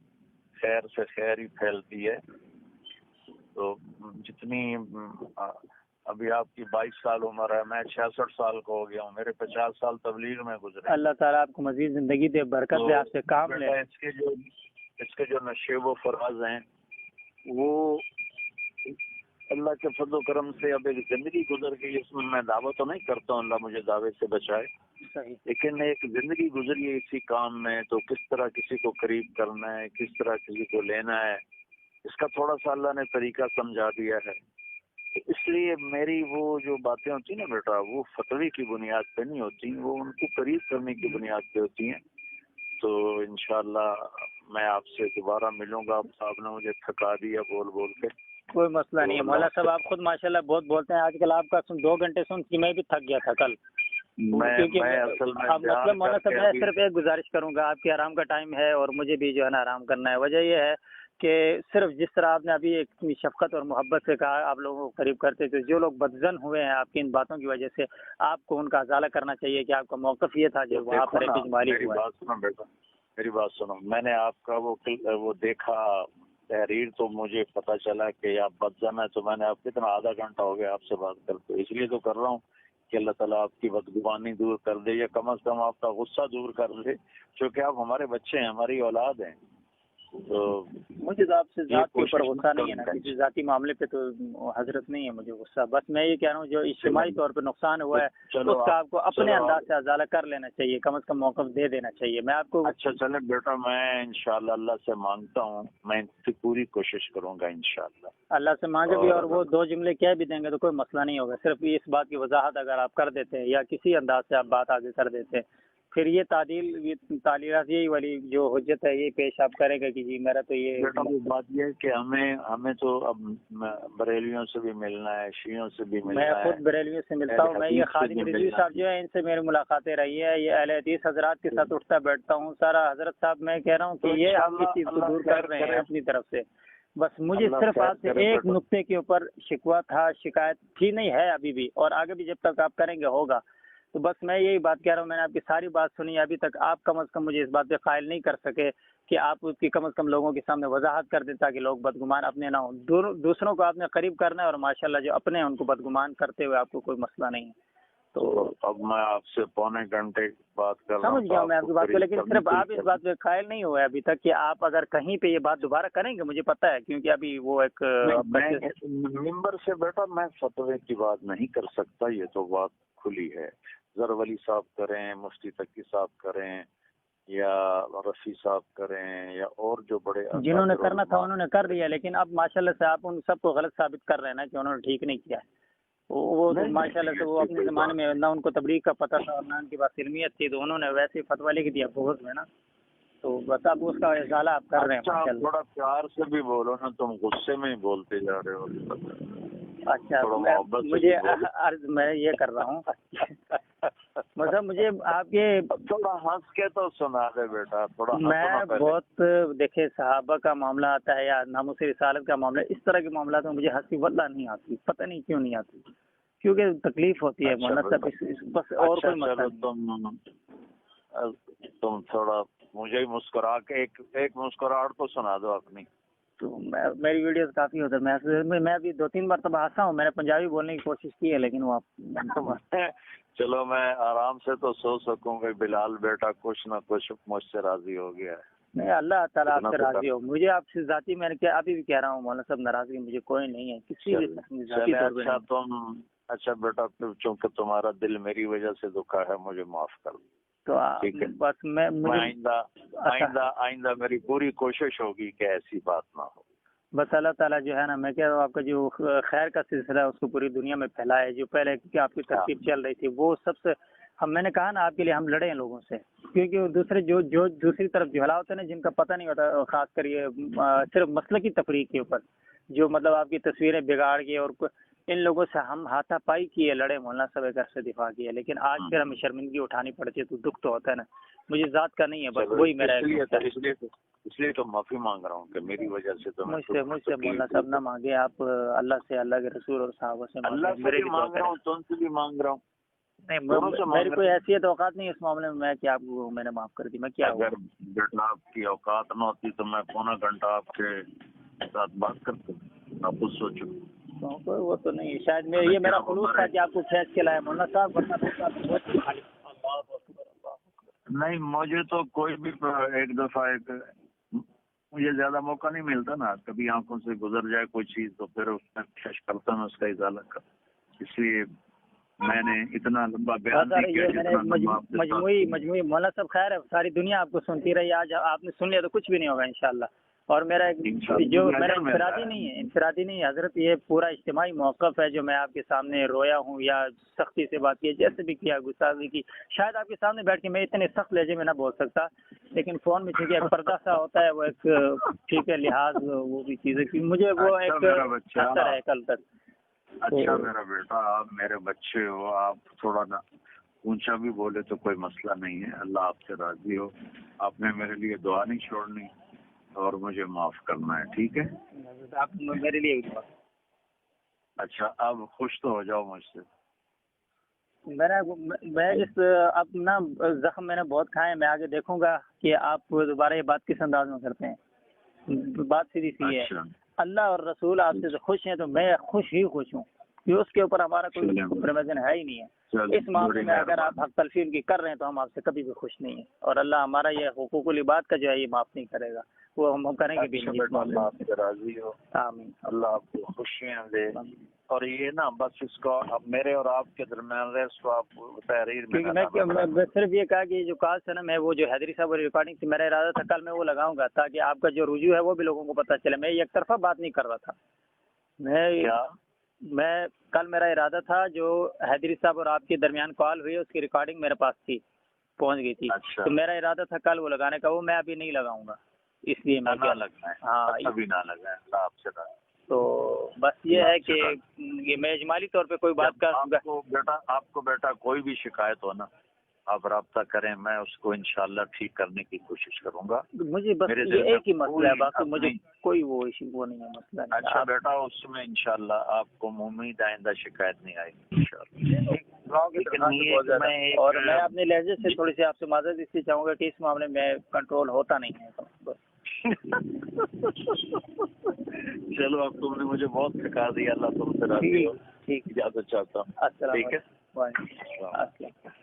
خیر سے خیر ہی پھیلتی ہے. تو جتنی ابھی آپ کی 22 سال عمر ہے، میں 66 سال کا ہو گیا ہوں، میرے 50 سال تبلیغ میں گزرے. اللہ تعالیٰ آپ کو مزید زندگی دے، برکت دے، آپ سے کام لے. اس کے جو نشیب و فراز ہیں وہ اللہ کے فضل و کرم سے اب ایک زندگی گزر گئی، اس میں دعویٰ تو نہیں کرتا ہوں، اللہ مجھے دعوے سے بچائے. صحیح. لیکن ایک زندگی گزری ہے اسی کام میں، تو کس طرح کسی کو قریب کرنا ہے، کس طرح کسی کو لینا ہے، اس کا تھوڑا سا اللہ نے طریقہ سمجھا دیا ہے. اس لیے میری وہ جو باتیں ہوتی ہیں نا بیٹا، وہ فتوی کی بنیاد پہ نہیں ہوتی، وہ ان کو قریب کرنے کی بنیاد پہ ہوتی ہیں. تو انشاءاللہ میں آپ سے دوبارہ ملوں گا. آپ نے مجھے تھکا دیا بول کے. کوئی مسئلہ نہیں ہے مولانا صاحب، آپ خود ماشاءاللہ بہت بولتے ہیں. آج کل آپ کا 2 گھنٹے سن کے میں بھی تھک گیا تھا کل. مطلب مولانا صاحب میں صرف ایک گزارش کروں گا، آپ کے آرام کا ٹائم ہے اور مجھے بھی جو ہے نا آرام کرنا ہے. وجہ یہ ہے کہ صرف جس طرح آپ نے ابھی ایک شفقت اور محبت سے کہا آپ لوگوں کو قریب کرتے تھے، جو لوگ بدزن ہوئے ہیں آپ کی ان باتوں کی وجہ سے، آپ کو ان کا ازالہ کرنا چاہیے کہ آپ کا موقف یہ تھا جو وہاں پر ایک اجمالی ہوا ہے. میری بات سنو، میں نے آپ کا وہ دیکھا تحریر تو مجھے پتا چلا کہ آپ بدزن ہے. تو میں نے آپ کتنا آدھا گھنٹہ ہو گیا آپ سے بات کرتے، اس لیے تو کر رہا ہوں کہ اللہ تعالیٰ آپ کی بدگمانی دور کر دے، یا کم از کم آپ کا غصہ دور کر دے، کیونکہ آپ ہمارے بچے ہیں، ہماری اولاد ہیں. تو مجھے تو آپ سے ذات کے اوپر کوشش غصہ نہیں ہے نا، کروں گا۔ کسی ذاتی معاملے پہ تو حضرت نہیں ہے مجھے غصہ، بس میں یہ کہہ رہا ہوں جو اجتماعی طور پہ نقصان ہوا ہے چلو اس کا آپ کو اپنے چلو انداز سے ازالہ کر لینا چاہیے، کم از کم موقف دے دینا چاہیے۔ میں آپ کو اچھا چلے بیٹا، میں انشاءاللہ اللہ سے مانگتا ہوں، میں اس کی پوری کوشش کروں گا انشاءاللہ۔ اللہ سے مانگے بھی اور وہ 2 جملے کہہ بھی دیں گے تو کوئی مسئلہ نہیں ہوگا، صرف اس بات کی وضاحت اگر آپ کر دیتے ہیں یا کسی انداز سے آپ بات آگے کر دیتے ہیں، پھر یہ تعلیرات یہی والی جو حجت ہے یہ پیش آپ کریں گے کہ جی میرا تو یہ بیٹا وہ بات یہ ہے کہ ہمیں تو اب بریلیوں سے بھی ملنا ہے، شیعوں سے بھی میں ملنا ہے، خود بریلویوں سے ملتا ہوں، میں یہ خادم رضوی صاحب جو ہے ان سے میری ملاقاتیں رہی ہے، یہ اہل حدیث حضرات کے ساتھ اٹھتا بیٹھتا ہوں سارا۔ حضرت صاحب میں کہہ رہا ہوں کہ یہ آپ اس چیز کو دور کر رہے ہیں اپنی طرف سے، بس مجھے صرف آپ سے ایک نقطے کے اوپر شکوہ تھا، شکایت تھی نہیں ہے ابھی بھی، اور آگے بھی جب تک آپ کریں گے ہوگا، تو بس میں یہی بات کہہ رہا ہوں، میں نے آپ کی ساری بات سنی، ابھی تک آپ کم از کم مجھے اس بات پہ قائل نہیں کر سکے کہ آپ اس کی کم از کم لوگوں کے سامنے وضاحت کر دیں تاکہ لوگ بدگمان اپنے نہ ہوں۔ دوسروں کو آپ نے قریب کرنا ہے اور ماشاءاللہ جو اپنے ہیں ان کو بدگمان کرتے ہوئے آپ کو کوئی مسئلہ نہیں ہے۔ تو اب میں آپ سے پونے گھنٹے بات کر رہا ہوں، سمجھ گیا میں آپ کی بات کو، لیکن صرف آپ اس بات پہ قائل نہیں ہوئے ابھی تک کہ آپ اگر کہیں پہ یہ بات دوبارہ کریں گے، مجھے پتہ ہے کیونکہ ابھی وہ ایک ممبر سے بیٹا میں فتوے کی بات نہیں کر سکتا، یہ تو بات کھلی ہے، ظہر ولی صاحب کریں، مفتی تقی صاحب کریں یا رفیع صاحب کریں یا اور جو بڑے جنہوں نے کرنا تھا انہوں نے کر دیا، لیکن اب ماشاءاللہ سے آپ ان سب کو غلط ثابت کر رہے ہیں نا کہ انہوں نے ٹھیک نہیں کیا ہے۔ وہ ماشاءاللہ سے وہ اپنے زمانے میں نہ ان کو تبلیغ کا پتہ تھا اور نہ ان کے پاس علمیت تھی، تو انہوں نے ویسے ہی فتویٰ لکھ دیا بغض میں نا، تو بس اب اس کا ازالہ آپ کر رہے ہیں ماشاءاللہ۔ تھوڑا پیار سے بھی بولو نا، تم غصے میں ہی بولتے جا رہے ہو۔ اچھا مجھے عرض میں یہ کر رہا ہوں مطلب مجھے آپ کے تھوڑا ہنس کے تو سنا دے بیٹا، تھوڑا میں بہت دیکھے صحابہ کا معاملہ آتا ہے یا ناموس رسالت کا معاملہ، اس طرح کے معاملات میں مجھے ہنسی واللہ نہیں آتی، پتہ نہیں کیوں نہیں آتی، کیونکہ تکلیف ہوتی ہے مولانا صاحب، بس اور کوئی مسئلہ نہیں۔ تم تھوڑا مجھے مسکرا کے ایک مسکراہٹ تو سنا دو اپنی۔ تو میری ویڈیوز کافی ہوتا ہے، میں ابھی 2-3 مرتبہ ہنسا ہوں، میں نے پنجابی بولنے کی کوشش کی ہے لیکن وہ چلو میں آرام سے تو سو سکوں گا، بلال بیٹا کچھ نہ کچھ مجھ سے راضی ہو گیا ہے۔ نہیں، اللہ تعالیٰ آپ سے راضی ہو، مجھے آپ سے ذاتی میں نے ابھی بھی کہہ رہا ہوں مولانا صاحب، ناراضگی مجھے کوئی نہیں ہے کسی بھی ذاتی طور پہ نہیں۔ اچھا بیٹا، چونکہ تمہارا دل میری وجہ سے دکھا ہے، مجھے معاف کر دو، تو ٹھیک ہے؟ بس میں آئندہ میری پوری کوشش ہوگی کہ ایسی بات نہ ہو۔ بس اللہ تعالیٰ جو ہے نا، میں کہہ رہا ہوں آپ کا جو خیر کا سلسلہ ہے اس کو پوری دنیا میں پھیلائے، جو پہلے کی آپ کی ترتیب چل رہی تھی وہ سب سے میں نے کہا نا آپ کے لیے ہم لڑے ہیں لوگوں سے، کیونکہ دوسرے جو دوسری طرف جھلا ہوتے ہیں نا، جن کا پتہ نہیں ہوتا، خاص کر یہ صرف مسلکی تفریق کے اوپر جو مطلب آپ کی تصویریں بگاڑ کے، اور ان لوگوں سے ہم ہاتھا پائی کیے، لڑے، مولانا صاحب گھر سے دفاع کیا، لیکن آج پھر ہمیں شرمندگی اٹھانی پڑتی ہے تو دکھ تو ہوتا ہے نا، مجھے ذات کا نہیں ہے، بس وہی میرا اس لیے تو معافی مانگ رہا ہوں کہ میری وجہ سے تو مجھ سے مولانا صاحب نہ مانگے آپ، اللہ سے، اللہ کے رسول اور صحابہ سے اللہ سے بھی مانگ رہا ہوں، تم سے بھی مانگ رہا ہوں۔ نہیں، میری کوئی حیثیت اوقات نہیں اس معاملے میں کہ آپ کو میں نے معاف کر دی، میں کیا اگر بیٹا آپ کی اوقات نہ ہوتی تو میں پونا گھنٹہ آپ کے ساتھ بات کرتا، آپ خود سوچو۔ وہ تو نہیں، شاید یہ میرا خلوص تھا کہ آپ کو کھینچ کے لائے مولانا صاحب، نہیں مجھے تو کوئی بھی ایک دفعہ مجھے زیادہ موقع نہیں ملتا نا، کبھی آنکھوں سے گزر جائے کوئی چیز تو پھر اس میں کوشش کرتا ہوں اس کا ازالہ کر، اس لیے میں نے اتنا لمبا بیان نہیں کیا جتنا مجموعی مولانا صاحب خیر ہے، ساری دنیا آپ کو سنتی رہی، آج آپ نے سن لیا تو کچھ بھی نہیں ہوگا انشاءاللہ۔ اور میرا جو میرا انفرادی نہیں ہے حضرت، یہ پورا اجتماعی موقف ہے جو میں آپ کے سامنے رویا ہوں یا سختی سے بات کی، جیسے بھی کیا، گستاخی کی، شاید آپ کے سامنے بیٹھ کے میں اتنے سخت لہجے میں نہ بول سکتا، لیکن فون میں چونکہ ایک پردہ سا ہوتا ہے، وہ ایک ٹھیک ہے لحاظ وہ بھی چیزیں کہ مجھے وہ ایک اثر ہے کل تک۔ اچھا میرا بیٹا، آپ میرے بچے ہو، آپ تھوڑا نا اونچا بھی بولے تو کوئی مسئلہ نہیں ہے، اللہ آپ سے راضی ہو، آپ نے میرے لیے دعا نہیں چھوڑنی اور مجھے معاف کرنا ہے، ٹھیک ہے؟ آپ میرے لیے دعا۔ اچھا اب خوش تو ہو جاؤ مجھ سے۔ میں اس اپنا زخم میں نے بہت کھائے، میں آگے دیکھوں گا کہ آپ دوبارہ یہ بات کس انداز میں کرتے ہیں۔ بات سیدھی سی ہے، اللہ اور رسول آپ سے خوش ہیں تو میں خوش ہوں، اس کے اوپر ہمارا کوئی پرویژن ہے ہی نہیں ہے. اس معاملے میں اگر آپ حق تلفی ان کی کر رہے ہیں تو ہم آپ سے کبھی بھی خوش نہیں ہیں, اور اللہ ہمارا یہ حقوق العباد کا جو ہے یہ معاف نہیں کرے گا, وہ ہم کریں گے بھی نہیں. اللہ آپ سے راضی ہو, آمین. اللہ آپ کو خوشیاں دے. اور یہ نا بس اس کو اب میرے اور آپ کے درمیان رہے, اس کو آپ تحریر میں صرف یہ کہا کہ جو کال ہے نا, میں وہ جو حیدری صاحب والی ریکارڈنگ تھی, میرا ارادہ تھا کل میں وہ لگاؤں گا تاکہ آپ کا جو رجوع ہے وہ بھی لوگوں کو پتہ چلے. میں ایک طرفہ بات نہیں کر رہا تھا. میں کل میرا ارادہ تھا جو حیدری صاحب اور آپ کے درمیان کال ہوئی اس کی ریکارڈنگ میرے پاس تھی, پہنچ گئی تھی. تو میرا ارادہ تھا کل وہ لگانے کا, وہ میں ابھی نہیں لگاؤں گا, اس لیے میں ابھی نہ لگائیں. اللہ آپ سے تو بس یہ ہے کہ یہ میں اجمالی طور پہ کوئی بات کر آپ کو بیٹا کوئی بھی شکایت ہو نا, آپ رابطہ کریں, میں اس کو انشاءاللہ ٹھیک کرنے کی کوشش کروں گا. مجھے بس یہ ایک ہی مسئلہ ہے, باقی مجھے کوئی وہ نہیں ہے مسئلہ. اچھا بیٹا, اس میں انشاءاللہ آپ کو امید آئندہ شکایت نہیں آئے گی انشاءاللہ. اور میں اپنے لہجے سے تھوڑی سی آپ سے معذرت اس لیے چاہوں گا کہ اس معاملے میں کنٹرول ہوتا نہیں ہے. چلو اب تم نے مجھے بہت سکھا دیا, اللہ تم سے راضی ہو. ٹھیک, اجازت چاہتا ہوں. السلام ٹھیک ہے, وعلیکم السلام.